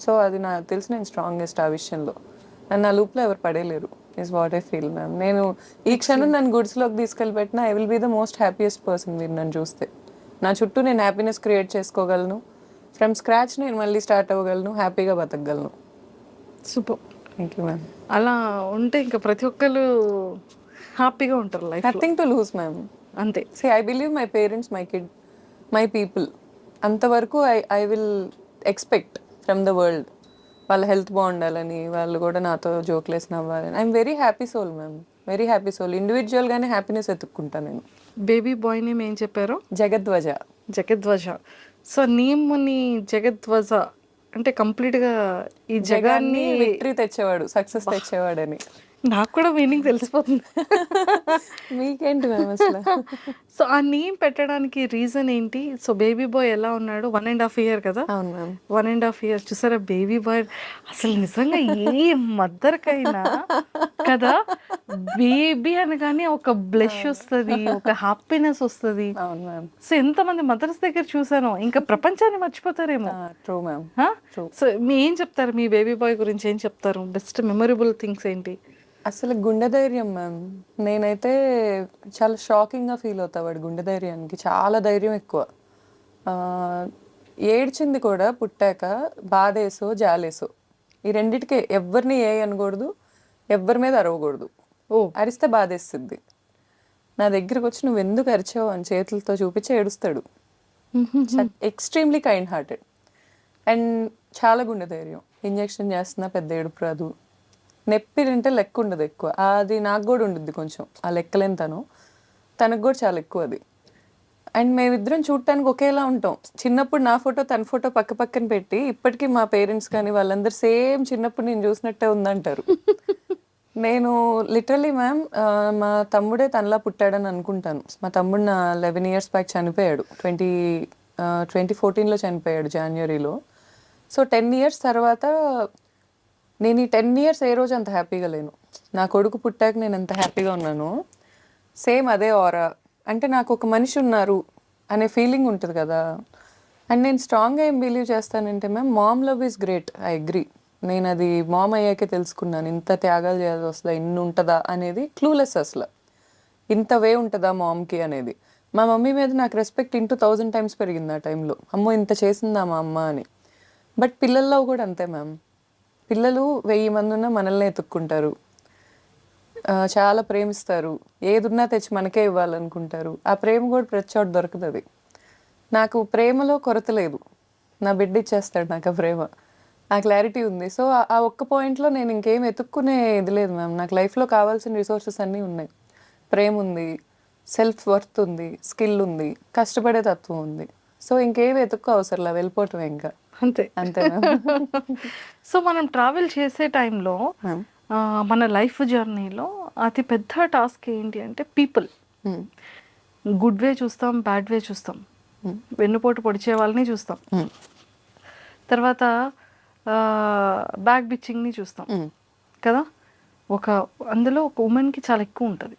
సో అది నాకు తెలిసి నేను స్ట్రాంగెస్ట్ ఆ విషయంలో. నన్ను ఆ లూప్లో ఎవరు పడేయలేరు is what I feel ma'am. నేను ఈ క్షణం నన్ను గుడ్స్లోకి తీసుకెళ్ళి పెట్టినా I will be the most happiest person. మీరు నన్ను చూస్తే నా చుట్టూ నేను హ్యాపీనెస్ క్రియేట్ చేసుకోగలను, ఫ్రమ్ స్క్రాచ్ నేను మళ్ళీ స్టార్ట్ అవ్వగలను, హ్యాపీగా బతకగలను. సూపర్. Thank you ma'am. అలా ఉంటే ఇంకా ప్రతి ఒక్కరు హ్యాపీగా ఉంటారు life. Nothing to lose ma'am. అంతే. See, I believe my parents, my kid, my people. అంతవరకు I will expect from the world. వాళ్ళ హెల్త్ బాగుండాలని, వాళ్ళు కూడా నాతో జోక్లేసి నవ్వాలని. I'm very happy soul ma'am, very happy soul. ఇండివిజువల్గానే హ్యాపీనెస్ ఎత్తుక్కుంటాను నేను. బేబీ బాయ్ నేమ్ ఏం చెప్పారు? జగద్వజ. జగద్వజ. సో నేమ్ని జగద్వజ అంటే కంప్లీట్గా ఈ జగాన్ని విక్టరీ తెచ్చేవాడు, సక్సెస్ తెచ్చేవాడని. నాకు కూడా మీనింగ్ తెలిసిపోతుంది. మీకేంటి మ్యామ్ అసలు? సో ఆ నేమ్ పెట్టడానికి రీజన్ ఏంటి? సో బేబీ బాయ్ ఎలా ఉన్నాడు? 1.5 year కదా? అవును మ్యామ్. 1.5 years చూసారా బేబీ బాయ్. అసలు నిజంగా ఏ మదర్కైనా కదా బేబీ అనగానే ఒక బ్లెష్ వస్తుంది, ఒక హ్యాపీనెస్ వస్తుంది. అవును మ్యామ్. సో ఎంతమంది మదర్స్ దగ్గర చూసాను, ఇంకా ప్రపంచాన్ని మర్చిపోతారేమో. True ma'am. సో మీ ఏం చెప్తారు మీ బేబీ బాయ్ గురించి? ఏం చెప్తారు? బెస్ట్ మెమొరబుల్ థింగ్స్ ఏంటి? అసలు గుండె ధైర్యం మ్యామ్. నేనైతే చాలా షాకింగ్గా ఫీల్ అవుతా వాడు గుండె ధైర్యానికి. చాలా ధైర్యం ఎక్కువ. ఏడ్చింది కూడా పుట్టాక బాధేసో జాలేసో, ఈ రెండిటికే. ఎవరిని ఏ అనకూడదు, ఎవరి మీద అరవకూడదు. అరిస్తే బాధేస్తుంది. నా దగ్గరకు వచ్చి నువ్వు ఎందుకు అరిచావు అని చేతులతో చూపించి ఏడుస్తాడు. ఎక్స్ట్రీమ్లీ కైండ్ హార్టెడ్ అండ్ చాలా గుండె ధైర్యం. ఇంజెక్షన్ చేస్తున్నా పెద్ద ఏడుపు రాదు. నొప్పి తింటే లెక్క ఉండదు ఎక్కువ. అది నాకు కూడా ఉండుద్ది కొంచెం, ఆ లెక్కలేని తనకు కూడా చాలా ఎక్కువ అది. అండ్ మేమిద్దరం చూడటానికి ఒకేలా ఉంటాం. చిన్నప్పుడు నా ఫోటో తన ఫోటో పక్క పక్కన పెట్టి ఇప్పటికీ మా పేరెంట్స్ కానీ వాళ్ళందరూ సేమ్ చిన్నప్పుడు నేను చూసినట్టే ఉందంటారు. నేను లిటరలీ మ్యామ్ మా తమ్ముడే తనలా పుట్టాడని అనుకుంటాను. మా తమ్ముడు నా 11 years బ్యాక్ చనిపోయాడు. 2014లో చనిపోయాడు జనవరిలో. సో 10 years తర్వాత నేను ఈ 10 years ఏ రోజు అంత హ్యాపీగా లేను. నా కొడుకు పుట్టాక నేను ఎంత హ్యాపీగా ఉన్నానో సేమ్ అదే ఆరా. అంటే నాకు ఒక మనిషి ఉన్నారు అనే ఫీలింగ్ ఉంటుంది కదా. అండ్ నేను స్ట్రాంగ్గా ఏం బిలీవ్ చేస్తానంటే ma'am, mom love is great, I agree. నేను అది మామ్ అయ్యాకే తెలుసుకున్నాను. ఇంత త్యాగాలు చేయాల్సి వస్తుందా, ఇన్ని ఉంటుందా అనేది క్లూలెస్. అసలు ఇంత వే ఉంటుందా మామ్కి అనేది. మా మమ్మీ మీద నాకు రెస్పెక్ట్ 1000 times పెరిగింది ఆ టైంలో. అమ్మో ఇంత చేసిందా మా అమ్మ అని. బట్ పిల్లల్లో కూడా అంతే మ్యామ్. పిల్లలు 1000 మంది ఉన్నా మనల్ని ఎత్తుక్కుంటారు, చాలా ప్రేమిస్తారు, ఏదున్నా తెచ్చి మనకే ఇవ్వాలనుకుంటారు. ఆ ప్రేమ కూడా ప్రతి చోట దొరుకుతుంది. నాకు ప్రేమలో కొరత లేదు. నా బిడ్డ ఇచ్చేస్తాడు నాకు ఆ ప్రేమ. ఆ క్లారిటీ ఉంది. సో ఆ ఒక్క పాయింట్లో నేను ఇంకేం ఎత్తుక్కునే ఇది లేదు మ్యామ్. నాకు లైఫ్లో కావాల్సిన రిసోర్సెస్ అన్నీ ఉన్నాయి. ప్రేమ ఉంది, సెల్ఫ్ వర్త్ ఉంది, స్కిల్ ఉంది, కష్టపడే తత్వం ఉంది. సో ఇంకేమి ఎత్తుక్కో అవసరంలా, వెళ్ళిపోవటం ఇంకా అంతే. అంతే. సో మనం ట్రావెల్ చేసే టైంలో మన లైఫ్ జర్నీలో అతి పెద్ద టాస్క్ ఏంటి అంటే పీపుల్. గుడ్ వే చూస్తాం, బ్యాడ్ వే చూస్తాం, వెన్నుపోటు పొడిచే వాళ్ళని చూస్తాం, తర్వాత బ్యాక్ బిచ్చింగ్ని చూస్తాం కదా. అందులో ఒక ఉమెన్కి చాలా ఎక్కువ ఉంటుంది.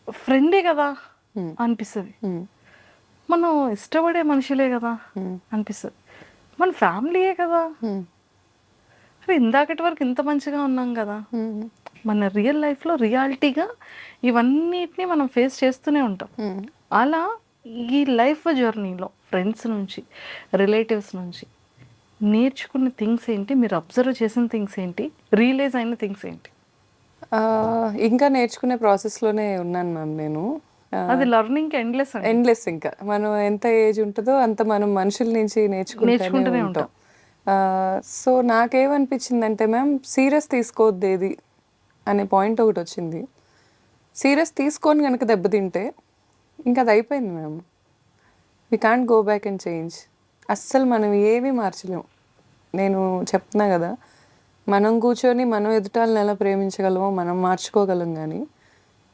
ఫ్రెండే కదా అనిపిస్తుంది. మనం ఇష్టపడే మనుషులే కదా అనిపిస్తుంది, మన ఫ్యామిలీయే కదా, అరే ఇందాకటి వరకు ఇంత మంచిగా ఉన్నాం కదా. మన రియల్ లైఫ్లో రియాలిటీగా ఇవన్నిటిని మనం ఫేస్ చేస్తూనే ఉంటాం. అలా ఈ లైఫ్ జర్నీలో ఫ్రెండ్స్ నుంచి, రిలేటివ్స్ నుంచి నేర్చుకున్న థింగ్స్ ఏంటి, మీరు అబ్జర్వ్ చేసిన థింగ్స్ ఏంటి, రియలైజ్ అయిన థింగ్స్ ఏంటి? ఇంకా నేర్చుకునే ప్రాసెస్లోనే ఉన్నాను మ్యామ్ నేను. అది లర్నింగ్ ఎండ్లెస్ అండి. ఎండ్లెస్. ఇంకా మనం ఎంత ఏజ్ ఉంటుందో అంత మనం మనుషుల నుంచి నేర్చుకుంటూనే ఉంటాం. సో నాకేమనిపించిందంటే మ్యామ్, సీరియస్ తీసుకోవద్దు ఏది అనే పాయింట్ ఒకటి వచ్చింది. సీరియస్ తీసుకొని కనుక దెబ్బతింటే ఇంకా అది అయిపోయింది ma'am. We can't go back and change. అస్సలు మనం ఏమీ మార్చలేం. నేను చెప్తున్నా కదా, మనం కూర్చొని మనం ఎదుటాలను ఎలా ప్రేమించగలమో మనం మార్చుకోగలం, కానీ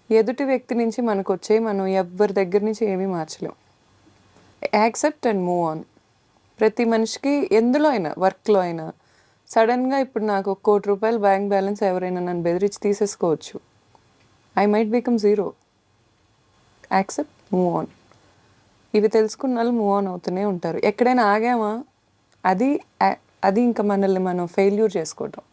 ఎదుటి వ్యక్తి నుంచి మనకు వచ్చే మనం ఎవ్వరి దగ్గర నుంచి ఏమీ మార్చలేం. Accept and move on. ప్రతి మనిషికి ఎందులో అయినా, వర్క్లో అయినా సడన్గా ఇప్పుడు నాకు ₹1,00,00,000 బ్యాంక్ బ్యాలెన్స్ ఎవరైనా నన్ను బెదిరించి తీసేసుకోవచ్చు. I might become zero. Accept, move on. ఇవి తెలుసుకున్న వాళ్ళు మూవ్ ఆన్ అవుతూనే ఉంటారు. ఎక్కడైనా ఆగామా, అది ఇంకా మనల్ని మనం ఫెయిల్యూర్ చేసుకోవటం.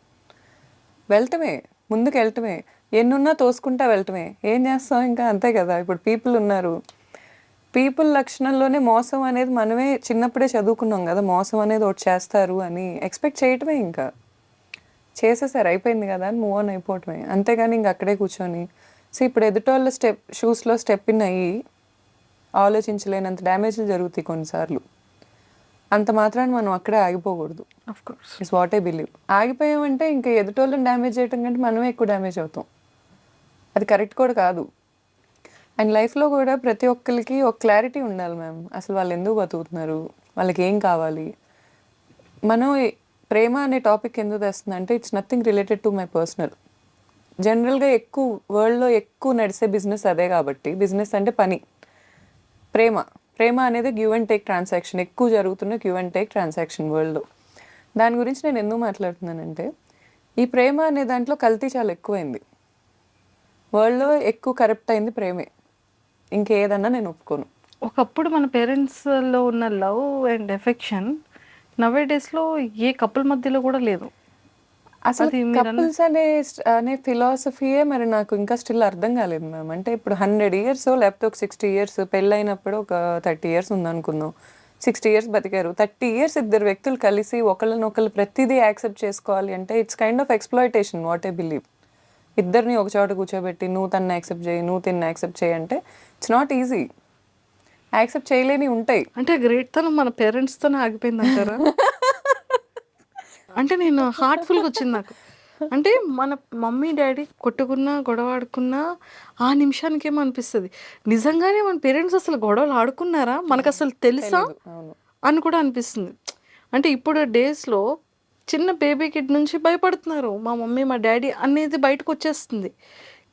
వెళ్ళటమే, ముందుకు వెళ్ళటమే, ఎన్నున్నా తోసుకుంటా వెళ్ళటమే. ఏం చేస్తాం ఇంకా, అంతే కదా. ఇప్పుడు పీపుల్ ఉన్నారు, పీపుల్ లక్షణంలోనే మోసం అనేది మనమే చిన్నప్పుడే చదువుకున్నాం కదా, మోసం అనేది ఒకటి చేస్తారు అని ఎక్స్పెక్ట్ చేయటమే. ఇంకా చేసేసారు, అయిపోయింది కదా అని మూవ్ ఆన్ అయిపోవటమే. అంతేగాని ఇంక అక్కడే కూర్చొని ఇప్పుడు ఎదుటోళ్ళ షూస్లో స్టెప్ ఇన్ అయ్యి ఆలోచించలేనంత డ్యామేజ్లు జరుగుతాయి కొన్నిసార్లు. అంత మాత్రాన మనం అక్కడే ఆగిపోకూడదు. It's what I believe. ఆగిపోయామంటే ఇంకా ఎదుటోళ్ళని డ్యామేజ్ చేయటం కంటే మనమే ఎక్కువ డ్యామేజ్ అవుతాం. అది కరెక్ట్ కూడా కాదు. అండ్ లైఫ్లో కూడా ప్రతి ఒక్కరికి ఒక క్లారిటీ ఉండాలి మ్యామ్. అసలు వాళ్ళు ఎందుకు బతుకుతున్నారు, వాళ్ళకి ఏం కావాలి. మనం ప్రేమ అనే టాపిక్ ఎందుకు తెస్తుంది అంటే, it's nothing related to my personal. జనరల్గా ఎక్కువ వరల్డ్లో ఎక్కువ నడిచే బిజినెస్ అదే కాబట్టి, బిజినెస్ అంటే పని. ప్రేమ అనేది గివ్ అండ్ టేక్ ట్రాన్సాక్షన్, ఎక్కువ జరుగుతున్న గివ్ అండ్ టేక్ ట్రాన్సాక్షన్ వరల్డ్లో. దాని గురించి నేను ఎందుకు మాట్లాడుతున్నానంటే, ఈ ప్రేమ అనే దాంట్లో కల్తీ చాలా ఎక్కువైంది. వరల్డ్లో ఎక్కువ కరప్ట్ అయింది ప్రేమే. ఇంకేదన్నా నేను ఒప్పుకోను. ఒకప్పుడు మన పేరెంట్స్లో ఉన్న లవ్ అండ్ ఎఫెక్షన్ నవే డేస్లో ఏ కపుల్ మధ్యలో కూడా లేదు. అసలు కపుల్స్ అనే ఫిలాసఫీయే మరి నాకు ఇంకా స్టిల్ అర్థం కాలేదు మ్యామ్. అంటే ఇప్పుడు 100 years లేకపోతే ఒక 60 years, పెళ్ళైనప్పుడు ఒక 30 years ఉందనుకుందాం, 60 years బతికారు. 30 years ఇద్దరు వ్యక్తులు కలిసి ఒకళ్ళనొకళ్ళు ప్రతిదీ యాక్సెప్ట్ చేసుకోవాలి అంటే it's kind of exploitation, what I believe. ఇద్దరిని ఒక చోట కూర్చోబెట్టి నువ్వు తన్ని యాక్సెప్ట్ చేయి, నువ్వు తిన్ని యాక్సెప్ట్ చేయి అంటే ఇట్స్ నాట్ ఈజీ. యాక్సెప్ట్ చేయలేని ఉంటాయి. అంటే గ్రేట్ తనం మన పేరెంట్స్తోనే ఆగిపోయింది అంటారా? అంటే నేను హార్ట్ఫుల్గా వచ్చింది నాకు. అంటే మన మమ్మీ డాడీ కొట్టుకున్నా గొడవ ఆడుకున్నా ఆ నిమిషానికి ఏమో అనిపిస్తుంది, నిజంగానే మన పేరెంట్స్ అసలు గొడవలు ఆడుకున్నారా, మనకు అసలు తెలుసా అని కూడా అనిపిస్తుంది. అంటే ఇప్పుడు డేస్లో చిన్న బేబీ కిడ్ నుంచి భయపడుతున్నారు, మా మమ్మీ మా డాడీ అనేది బయటకు వచ్చేస్తుంది.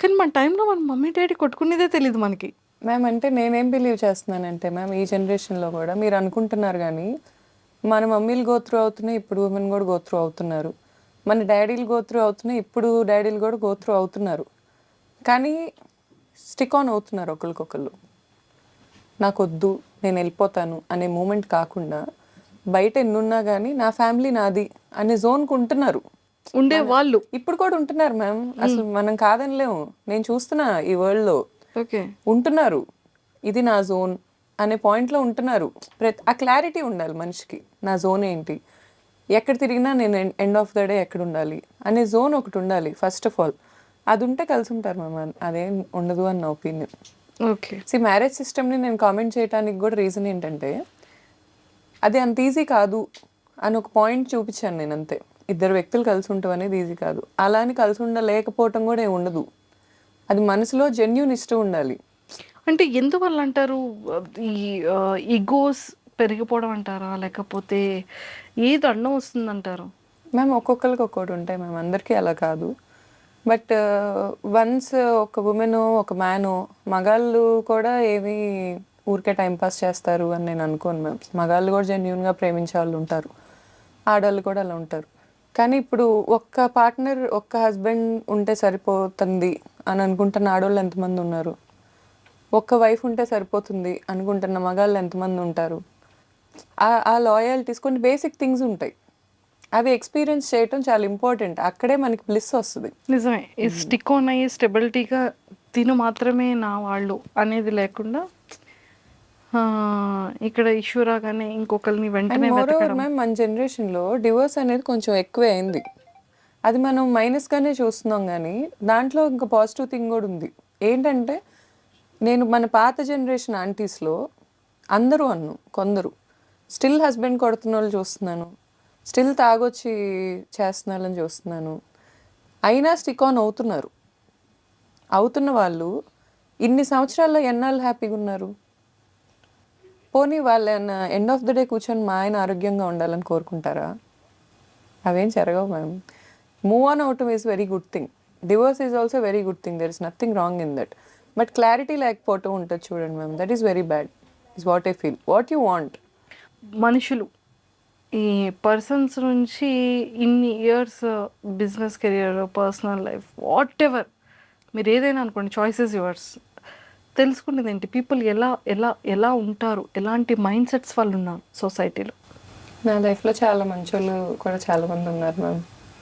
కానీ మన టైంలో మన మమ్మీ డాడీ కొట్టుకునేదే తెలియదు మనకి. మ్యామ్ అంటే నేనేం బిలీవ్ చేస్తున్నానంటే మ్యామ్, ఈ జనరేషన్లో కూడా మీరు అనుకుంటున్నారు కానీ మన మమ్మీలు గోత్రూ అవుతున్నాయి, ఇప్పుడు ఉమెన్ కూడా గోత్రూ అవుతున్నారు. మన డాడీలు గోత్రూ అవుతున్నాయి, ఇప్పుడు డాడీలు కూడా గోత్రూ అవుతున్నారు. కానీ స్టిక్ ఆన్ అవుతున్నారు ఒకరికొకళ్ళు. నాకు వద్దు, నేను వెళ్ళిపోతాను అనే మూమెంట్ కాకుండా బయట ఎన్నున్నా కానీ నా ఫ్యామిలీ నాది అనే జోన్కి ఉంటున్నారు. ఉండే వాళ్ళు ఇప్పుడు కూడా ఉంటున్నారు మ్యామ్. అసలు మనం కాదనిలేము. నేను చూస్తున్నా ఈ వరల్డ్లో ఓకే ఉంటున్నారు. ఇది నా జోన్ అనే పాయింట్లో ఉంటున్నారు. ఆ క్లారిటీ ఉండాలి మనిషికి, నా జోన్ ఏంటి, ఎక్కడ తిరిగినా నేను ఎండ్ ఆఫ్ ద డే ఎక్కడ ఉండాలి అనే జోన్ ఒకటి ఉండాలి ఫస్ట్ ఆఫ్ ఆల్. అది ఉంటే కలిసి ఉంటారు మ్యామ్, అదేం ఉండదు అని నా ఒపీనియన్. ఓకే. మ్యారేజ్ సిస్టమ్ని నేను కామెంట్ చేయడానికి కూడా రీజన్ ఏంటంటే, అది అంత ఈజీ కాదు అని ఒక పాయింట్ చూపించాను నేను, అంతే. ఇద్దరు వ్యక్తులు కలిసి ఉండటం అనేది ఈజీ కాదు. అలా అని కలిసి ఉండలేకపోవటం కూడా ఏమి ఉండదు. అది మనసులో జెన్యూన్ ఇష్టం ఉండాలి. అంటే ఎందువల్ల అంటారు, ఈ ఈగోస్ పెరిగిపోవడం అంటారా, లేకపోతే ఏది అడ్డం వస్తుందంటారు? మ్యామ్ ఒక్కొక్కరికి ఒక్కొక్కటి ఉంటాయి మ్యామ్, అందరికీ అలా కాదు. బట్ వన్స్ ఒక ఉమెన్ ఒక మ్యాను, మగాళ్ళు కూడా ఏమి ఊరికే టైంపాస్ చేస్తారు అని నేను అనుకోను మ్యామ్. మగాళ్ళు కూడా జెన్యూన్గా ప్రేమించే వాళ్ళు ఉంటారు, ఆడవాళ్ళు కూడా అలా ఉంటారు. కానీ ఇప్పుడు ఒక్క పార్ట్నర్, ఒక్క హస్బెండ్ ఉంటే సరిపోతుంది అని అనుకుంటున్న ఆడవాళ్ళు ఎంతమంది ఉన్నారు? ఒక్క వైఫ్ ఉంటే సరిపోతుంది అనుకుంటున్న మగాళ్ళు ఎంతమంది ఉంటారు? ఆ లాయల్టీస్ కొన్ని బేసిక్ థింగ్స్ ఉంటాయి, అవి ఎక్స్పీరియన్స్ చేయటం చాలా ఇంపార్టెంట్. అక్కడే మనకి బ్లిస్ వస్తుంది. నిజమే. ఈ స్టిక్ ఆన్ అయ్యి స్టెబిలిటీగా తిను మాత్రమే నా వాళ్ళు అనేది లేకుండా ఇక్కడ ఇష్యూ రాగానే ఇంకొకరిని అండ్ వెంటనే మోర్ ఓవర్ వెతకడం. మ్యామ్, మన జనరేషన్లో డివోర్స్ అనేది కొంచెం ఎక్కువే అయింది. అది మనం మైనస్గానే చూస్తున్నాం, కానీ దాంట్లో ఇంకా పాజిటివ్ థింగ్ కూడా ఉంది. ఏంటంటే నేను మన పాత జనరేషన్ ఆంటీస్లో అందరూ కొందరు స్టిల్ హస్బెండ్ కొడుతున్న వాళ్ళు చూస్తున్నాను, స్టిల్ తాగొచ్చి చేస్తున్న వాళ్ళని చూస్తున్నాను. అయినా స్టిక్ ఆన్ అవుతున్న వాళ్ళు ఇన్ని సంవత్సరాల్లో ఎన్నాళ్ళు హ్యాపీగా ఉన్నారు? పోనీ వాళ్ళు ఎండ్ ఆఫ్ ద డే కూర్చొని మా ఆయన ఆరోగ్యంగా ఉండాలని కోరుకుంటారా? అవేం జరగవు మ్యామ్. మూవ్ ఆన్ అవటం is very good thing. Divorce is also very good thing. There is nothing wrong in that. But clarity లేకపోవటం ఉంటుంది చూడండి ma'am, that is very bad. Is what I feel. What you want? మనుషులు ఈ persons నుంచి ఇన్ని years business career, personal life, what ever మీరు ఏదైనా అనుకోండి, చాయిసెస్ యువర్స్. తెలుసుకునేది ఏంటి, పీపుల్ ఎలా ఎలా ఎలా ఉంటారు, ఎలాంటి మైండ్ సెట్స్ వాళ్ళు ఉన్నారు సొసైటీలో. నా లైఫ్లో చాలా మంచి వాళ్ళు కూడా చాలా మంది ఉన్నారు మ్యామ్.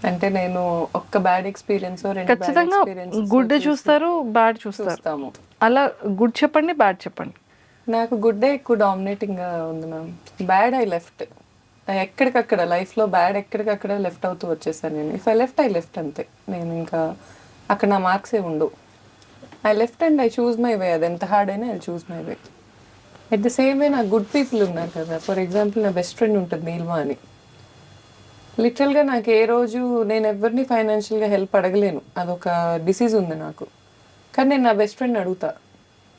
అంటే నేను ఒక్క బ్యాడ్ ఎక్స్పీరియన్స్ ఖచ్చితంగా గుడ్ చూస్తారు, బ్యాడ్ చూస్తారు. చూస్తాము. అలా గుడ్ చెప్పండి, బ్యాడ్ చెప్పండి. నాకు గుడ్డే ఎక్కువ డామినేటింగ్గా ఉంది మ్యామ్. Bad I left. ఎక్కడికక్కడ లైఫ్లో బ్యాడ్ ఎక్కడికక్కడ లెఫ్ట్ అవుతూ వచ్చేసాను నేను. ఇఫ్ ఐ లెఫ్ట్ అంతే. నేను ఇంకా అక్కడ నా మార్క్స్ ఏ ఉండవు. I left and I choose my way. అది ఎంత హార్డ్ అయినా I choose my way. At the same way నాకు గుడ్ పీపుల్ ఉన్నారు కదా. ఫర్ ఎగ్జాంపుల్ నా బెస్ట్ ఫ్రెండ్ ఉంటుంది నీల్మా అని. లిటరల్గా నాకు ఏ రోజు నేను ఎవరిని ఫైనాన్షియల్గా హెల్ప్ అడగలేను, అదొక డిసీజ్ ఉంది నాకు. కానీ నేను నా బెస్ట్ ఫ్రెండ్ అడుగుతా,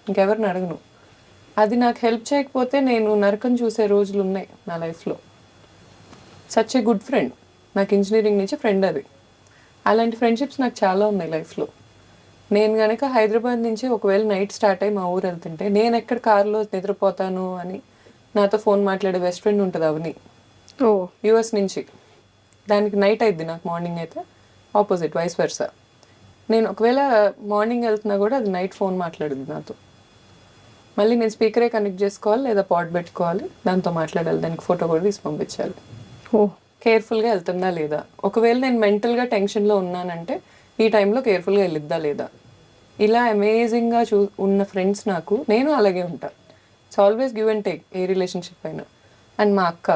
ఇంకెవరిని అడగను. అది నాకు హెల్ప్ చేయకపోతే నేను నరకం చూసే రోజులు ఉన్నాయి నా లైఫ్లో. Such a good friend. నాకు ఇంజనీరింగ్ నుంచి ఫ్రెండ్ అది. అలాంటి ఫ్రెండ్షిప్స్ నాకు చాలా ఉన్నాయి లైఫ్లో. నేను కనుక హైదరాబాద్ నుంచి ఒకవేళ నైట్ స్టార్ట్ అయ్యి మా ఊరు వెళ్తుంటే నేను ఎక్కడ కారులో నిద్రపోతాను అని నాతో ఫోన్ మాట్లాడే బెస్ట్ ఫ్రెండ్ ఉంటుంది అవని, యూఎస్ నుంచి. దానికి నైట్ అయిద్ది, నాకు మార్నింగ్ అయితే ఆపోజిట్, వైస్ వర్సా. నేను ఒకవేళ మార్నింగ్ వెళ్తున్నా కూడా అది నైట్ ఫోన్ మాట్లాడుద్ది నాతో. మళ్ళీ నేను స్పీకరే కనెక్ట్ చేసుకోవాలి లేదా పాట్ పెట్టుకోవాలి, దాంతో మాట్లాడాలి, దానికి ఫోటో కూడా తీసి పంపించాలి. కేర్ఫుల్గా వెళ్తుందా లేదా. ఒకవేళ నేను మెంటల్గా టెన్షన్లో ఉన్నానంటే ఈ టైంలో కేర్ఫుల్గా వెళ్ళిద్దా లేదా. ఇలా అమేజింగ్గా ఉన్న ఫ్రెండ్స్ నాకు. నేను అలాగే ఉంటా. It's always give and take, A relationship అయినా. అండ్ మా అక్క,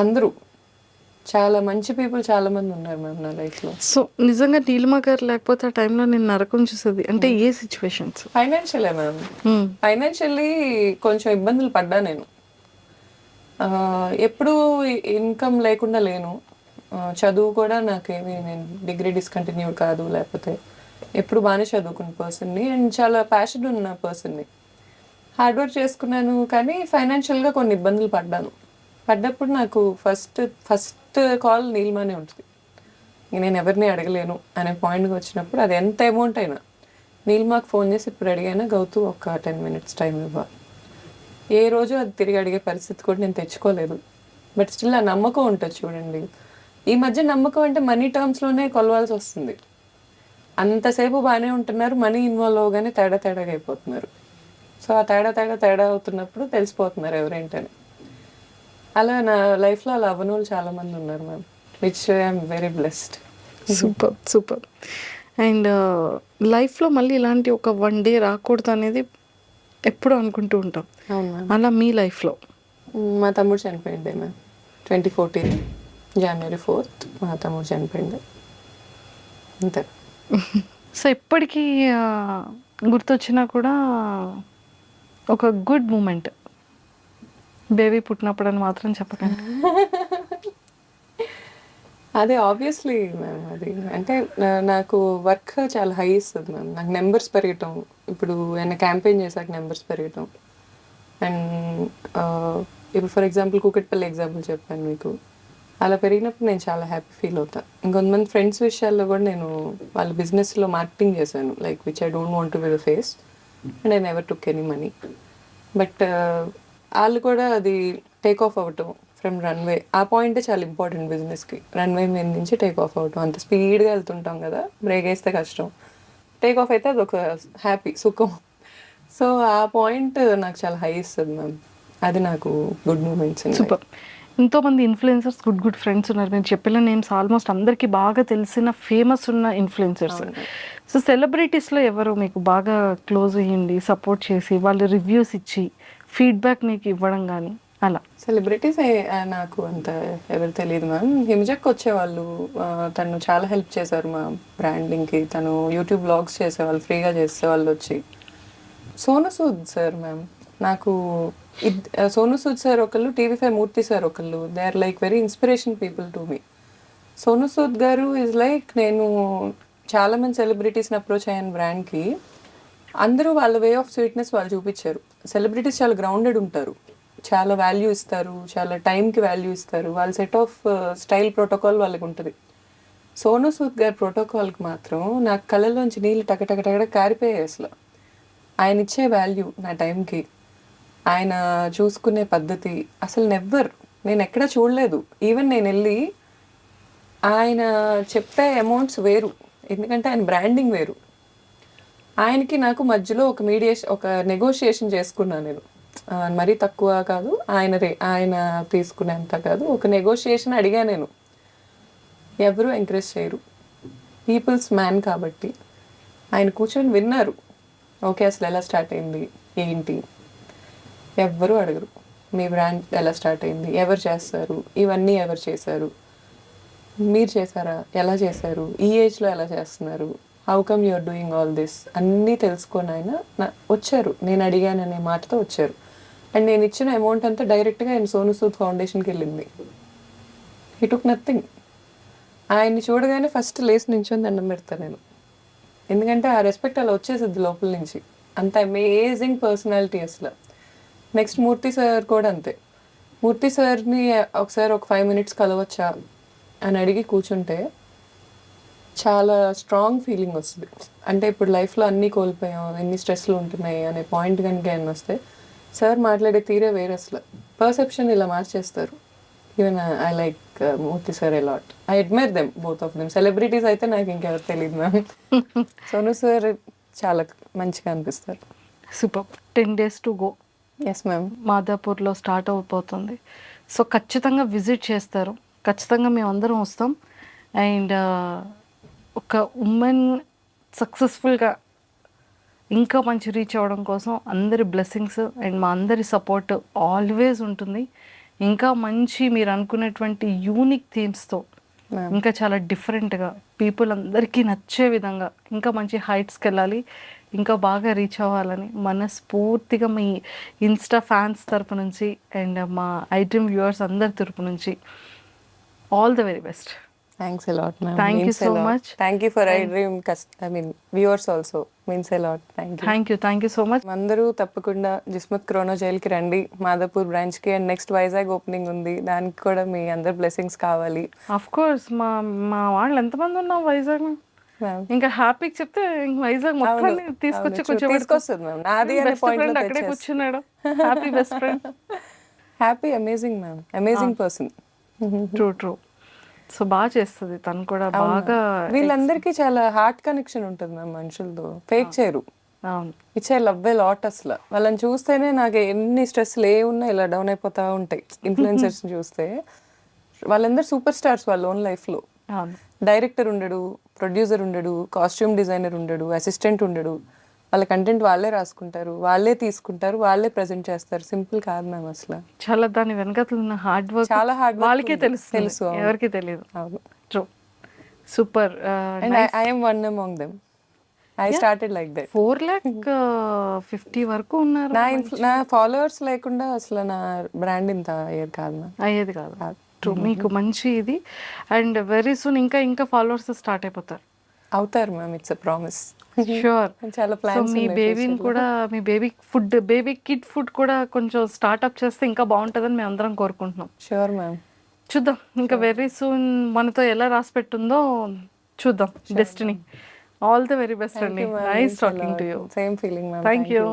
అందరూ చాలా మంచి పీపుల్ చాలా మంది ఉన్నారు మ్యామ్ నా లైఫ్లో. సో నిజంగా నీలిమా గారు లేకపోతే ఆ టైంలో నేను నరకం చూసేది అంటే ఏ సిచ్యువేషన్స్? ఫైనాన్షియలే మ్యామ్. ఫైనాన్షియల్లీ కొంచెం ఇబ్బందులు పడ్డా నేను. ఎప్పుడూ ఇన్కమ్ లేకుండా లేను. చదువు కూడా నాకేమి, నేను డిగ్రీ డిస్కంటిన్యూడ్ కాదు, లేకపోతే ఎప్పుడు బాగానే చదువుకున్న పర్సన్ని అండ్ చాలా ప్యాషన్ ఉన్న పర్సన్ని. హార్డ్ వర్క్ చేసుకున్నాను, కానీ ఫైనాన్షియల్గా కొన్ని ఇబ్బందులు పడ్డప్పుడు నాకు ఫస్ట్ కాల్ నీలిమానే ఉంటుంది. నేను ఎవరిని అడగలేను అనే పాయింట్కి వచ్చినప్పుడు, అది ఎంత అమౌంట్ అయినా నీలిమాకు ఫోన్ చేసి ఇప్పుడు అడిగైనా గౌతు ఒక 10 minutes టైం ఇవ్వాలి. ఏ రోజు అది తిరిగి అడిగే పరిస్థితి కూడా నేను తెచ్చుకోలేదు. బట్ స్టిల్ ఆ నమ్మకం ఉంటుంది చూడండి. ఈ మధ్య నమ్మకం అంటే మనీ టర్మ్స్లోనే కొలవాల్సి వస్తుంది. అంతసేపు బాగానే ఉంటున్నారు, మనీ ఇన్వాల్వ్ అవగానే తేడాగా అయిపోతున్నారు. సో ఆ తేడా అవుతున్నప్పుడు తెలిసిపోతున్నారు ఎవరేంటని. అలా నా లైఫ్లో అలా అవ్వని వాళ్ళు చాలా మంది ఉన్నారు ma'am, which I'm very blessed. Super. And లైఫ్లో మళ్ళీ ఇలాంటి ఒక 1 day రాకూడదు అనేది ఎప్పుడు అనుకుంటూ ఉంటాం. అవును మ్యామ్. అలా మీ లైఫ్లో? మా తమ్ముడు చనిపోయింది మ్యామ్. 2014 January 4th మా తమ్ముడు చనిపోయింది, అంతే. సో ఇప్పటికీ గుర్తొచ్చినా కూడా ఒక గుడ్ మూమెంట్, బేబీ పుట్టినప్పుడు అని మాత్రం చెప్పకండి. అదే ఆబ్వియస్లీ మ్యామ్. అది అంటే నాకు వర్క్ చాలా హై ఇస్తుంది మ్యామ్. నాకు నెంబర్స్ పెరగటం, ఇప్పుడు ఏమైనా క్యాంపెయిన్ చేశాక నెంబర్స్ పెరగటం. అండ్ ఇప్పుడు ఫర్ ఎగ్జాంపుల్ కూకట్పల్లి ఎగ్జాంపుల్ చెప్పాను మీకు, అలా పెరిగినప్పుడు నేను చాలా హ్యాపీ ఫీల్ అవుతాను. ఇంకొంతమంది ఫ్రెండ్స్ విషయాల్లో కూడా నేను వాళ్ళ బిజినెస్లో మార్కెటింగ్ చేశాను, like which I don't want to be the face and I never took any money. But వాళ్ళు కూడా అది టేక్ ఆఫ్ అవ్వటం ఫ్రమ్ రన్వే, ఆ పాయింటే చాలా ఇంపార్టెంట్ బిజినెస్కి. రన్వే మీద నుంచి టేక్ ఆఫ్ అవ్వటం, అంత స్పీడ్గా వెళ్తుంటాం కదా, బ్రేక్ వేస్తే కష్టం. టేక్ ఆఫ్ అయితే అదొక హ్యాపీ సుఖం. సో ఆ పాయింట్ నాకు చాలా హై ఇస్తుంది మ్యామ్. అది నాకు గుడ్ మూమెంట్స్. సూపర్. ఎంతోమంది ఇన్ఫ్లుయెన్సర్స్ గుడ్ ఫ్రెండ్స్ ఉన్నారు. మీరు చెప్పిన నేమ్స్ ఆల్మోస్ట్ అందరికీ బాగా తెలిసిన ఫేమస్ ఉన్న ఇన్ఫ్లుయెన్సర్స్. సో సెలబ్రిటీస్లో ఎవరు మీకు బాగా క్లోజ్ అయ్యింది, సపోర్ట్ చేసి వాళ్ళు రివ్యూస్ ఇచ్చి ఫీడ్బ్యాక్ మీకు ఇవ్వడం కానీ అలా? సెలబ్రిటీస్ నాకు అంత ఎవరు తెలియదు మ్యామ్. హిమజక్ వచ్చేవాళ్ళు, తను చాలా హెల్ప్ చేశారు మా బ్రాండింగ్కి. తను యూట్యూబ్ బ్లాగ్స్ చేసేవాళ్ళు, ఫ్రీగా చేసేవాళ్ళు వచ్చి. సోను సూద్ సార్ మ్యామ్, నాకు సోను సూద్ సార్ ఒకళ్ళు, TV5 మూర్తి సార్ ఒకళ్ళు. They are like very inspiration people to me. Sonu Sood గారు ఈజ్ లైక్, నేను చాలా మంది సెలబ్రిటీస్ని అప్రోచ్ అయ్యాను బ్రాండ్కి. అందరూ వాళ్ళ వే ఆఫ్ స్వీట్నెస్ వాళ్ళు చూపించారు. సెలబ్రిటీస్ చాలా గ్రౌండెడ్ ఉంటారు, చాలా వాల్యూ ఇస్తారు, చాలా టైంకి వాల్యూ ఇస్తారు. వాళ్ళ సెట్ ఆఫ్ స్టైల్ ప్రోటోకాల్ వాళ్ళకి ఉంటుంది. సోను సూద్ గారి ప్రోటోకాల్కి మాత్రం నాకు కళ్ళలోంచి నీళ్ళు టకటక కారిపోయాయి అసలు. ఆయన ఇచ్చే వాల్యూ నా టైంకి, ఆయన చూసుకునే పద్ధతి అసలు నేను ఎక్కడా చూడలేదు. ఈవెన్ నేను వెళ్ళి ఆయన చెప్పే అమౌంట్స్ వేరు, ఎందుకంటే ఆయన బ్రాండింగ్ వేరు. ఆయనకి నాకు మధ్యలో ఒక నెగోషియేషన్ చేసుకున్నాను నేను. మరీ తక్కువ కాదు, ఆయన తీసుకునేంత కాదు, ఒక నెగోషియేషన్ అడిగా నేను. ఎవరు ఎంకరేజ్ చేయరు, పీపుల్స్ మ్యాన్ కాబట్టి. ఆయన కూర్చొని విన్నారు. ఓకే, అసలు ఎలా స్టార్ట్ అయింది ఏంటి, ఎవ్వరూ అడగరు. మీ బ్రాండ్ ఎలా స్టార్ట్ అయింది, ఎవరు చేస్తారు, ఇవన్నీ ఎవరు చేశారు, మీరు చేశారా, ఎలా చేశారు, ఈ ఏజ్లో ఎలా చేస్తున్నారు, how come you're doing all this అన్నీ తెలుసుకొని ఆయన వచ్చారు. నేను అడిగాననే మాటతో వచ్చారు. అండ్ నేను ఇచ్చిన అమౌంట్ అంతా డైరెక్ట్గా ఆయన సోను సూద్ ఫౌండేషన్కి వెళ్ళింది. He took nothing. ఆయన్ని చూడగానే ఫస్ట్ లేచి నించొని దండం పెడతాను నేను, ఎందుకంటే ఆ రెస్పెక్ట్ అలా వచ్చేసిద్ది లోపల నుంచి. అంత అమేజింగ్ పర్సనాలిటీ అసలు. నెక్స్ట్ మూర్తి సార్ కూడా అంతే. మూర్తి సార్ని ఒకసారి ఒక 5 minutes కలవచ్చా అని అడిగి కూర్చుంటే చాలా స్ట్రాంగ్ ఫీలింగ్ వస్తుంది. అంటే ఇప్పుడు లైఫ్లో అన్నీ కోల్పోయాం, ఎన్ని స్ట్రెస్లు ఉంటున్నాయి అనే పాయింట్ కనుక ఆయన వస్తే సార్ మాట్లాడే తీరే వేరే అసలు. పర్సెప్షన్ ఇలా మార్చేస్తారు. Even I like Murthy sir allot. I admire them, both of them. Celebrities అయితే నాకు ఇంకెవరు తెలియదు మ్యామ్. సోను సార్ చాలా మంచిగా అనిపిస్తారు. Super. 10 days to go. Yes ma'am. మాదాపూర్లో స్టార్ట్ అయిపోతుంది. సో ఖచ్చితంగా విజిట్ చేస్తారు, ఖచ్చితంగా మేము అందరం వస్తాం. అండ్ ఒక ఉమెన్ సక్సెస్ఫుల్గా ఇంకా మంచి రీచ్ అవ్వడం కోసం అందరి బ్లెస్సింగ్స్ అండ్ మా అందరి సపోర్ట్ ఆల్వేస్ ఉంటుంది. ఇంకా మంచి మీరు అనుకునేటువంటి యూనిక్ థీమ్స్తో ఇంకా చాలా డిఫరెంట్గా పీపుల్ అందరికీ నచ్చే విధంగా ఇంకా మంచి హైట్స్కి వెళ్ళాలి, ఇంకా బాగా రీచ్ అవ్వాలని మనస్ఫూర్తిగా మీ ఇన్స్టా ఫ్యాన్స్ తరపు నుంచి అండ్ మా ఐడ్రీమ్ వ్యూవర్స్ అందరి తరపు నుంచి all the very best. Thanks a lot, ma'am. Thank you Means a so lot. much. Thank you for iDream. Viewers also means a lot. Thank you. Thank you so much. అందరూ తప్పకుండా జిస్మత్ క్రోనో జైల్కి రండి, మాదాపూర్ బ్రాంచ్కి. And next Vizag opening ఉంది, దానికి కూడా మీ అందరి blessings కావాలి. Of course మా వాళ్ళు ఎంతమంది ఉన్నాం వైజాగ్, ఇంకా హ్యాపీకి చెప్తే ఇంక వైజాగ్ మొత్తాన్ని తీసుకొస్తుంది మ్యామ్. నాది అనే పాయింట్ అక్కడే కూర్చున్నాడు. Happy best friend, happy amazing ma'am, amazing person. True. So బాగా చేస్తుంది తను కూడా బాగా. వీళ్ళందరికీ చాలా హార్ట్ కనెక్షన్ ఉంటుంది మ్యామ్ మనుషులతో, ఫేక్ చేయరు. ఇచ్చే లవ్ ఏ లాట్ అసలు. వాళ్ళని చూస్తేనే నాకు ఎన్ని స్ట్రెస్లు ఉన్నా ఇలా డౌన్ అయిపోతా ఉంటాయి. ఇన్ఫ్లుయెన్సర్స్ చూస్తే వాళ్ళందరూ సూపర్ స్టార్స్ వాళ్ళ ఓన్ లైఫ్లో. డైరెక్టర్ ఉండడు, ప్రొడ్యూసర్ ఉండడు, కాస్ట్యూమ్ డిజైనర్ ఉండడు, అసిస్టెంట్ ఉండడు. వాళ్ళ కంటెంట్ వాళ్ళే రాసుకుంటారు, వాళ్ళే తీసుకుంటారు, వాళ్ళే ప్రజెంట్ చేస్తారు. సింపుల్ కాదు మ్యామ్ అసలు. చాలా దాని వెనకాల ఉన్న హార్డ్ వర్క్, చాలా హార్డ్ వర్క్ వాళ్ళకే తెలుసు, ఎవరికి తెలియదు. అవును, true. Super. And I am one among them. I started like that. 450 వరకు ఉన్నారు. నా ఫాలోవర్స్ లేకుండా అసలు నా బ్రాండ్ ఇంత అయ్యేది కాదు. ట్రూ. మీకు మంచి ఇది. అండ్ వెరీ సూన్ ఇంకా ఫాలోవర్స్ స్టార్ట్ అయిపోతారు. అవుతారు ma'am, it's a promise. Sure. చాలా ప్లాన్స్. మీ బేబీని కూడా, మీ బేబీ కిడ్ ఫుడ్ కూడా కొంచెం స్టార్ట్అప్ చేస్తే ఇంకా బాగుంటుందని మేము అందరం కోరుకుంటున్నాం. Sure ma'am. చూద్దాం ఇంకా వెరీ సూన్ మనతో ఎలా రాసి పెట్టుందో చూద్దాం destiny. All the very best అండి. Nice talking to you. Same feeling ma'am. Thank you.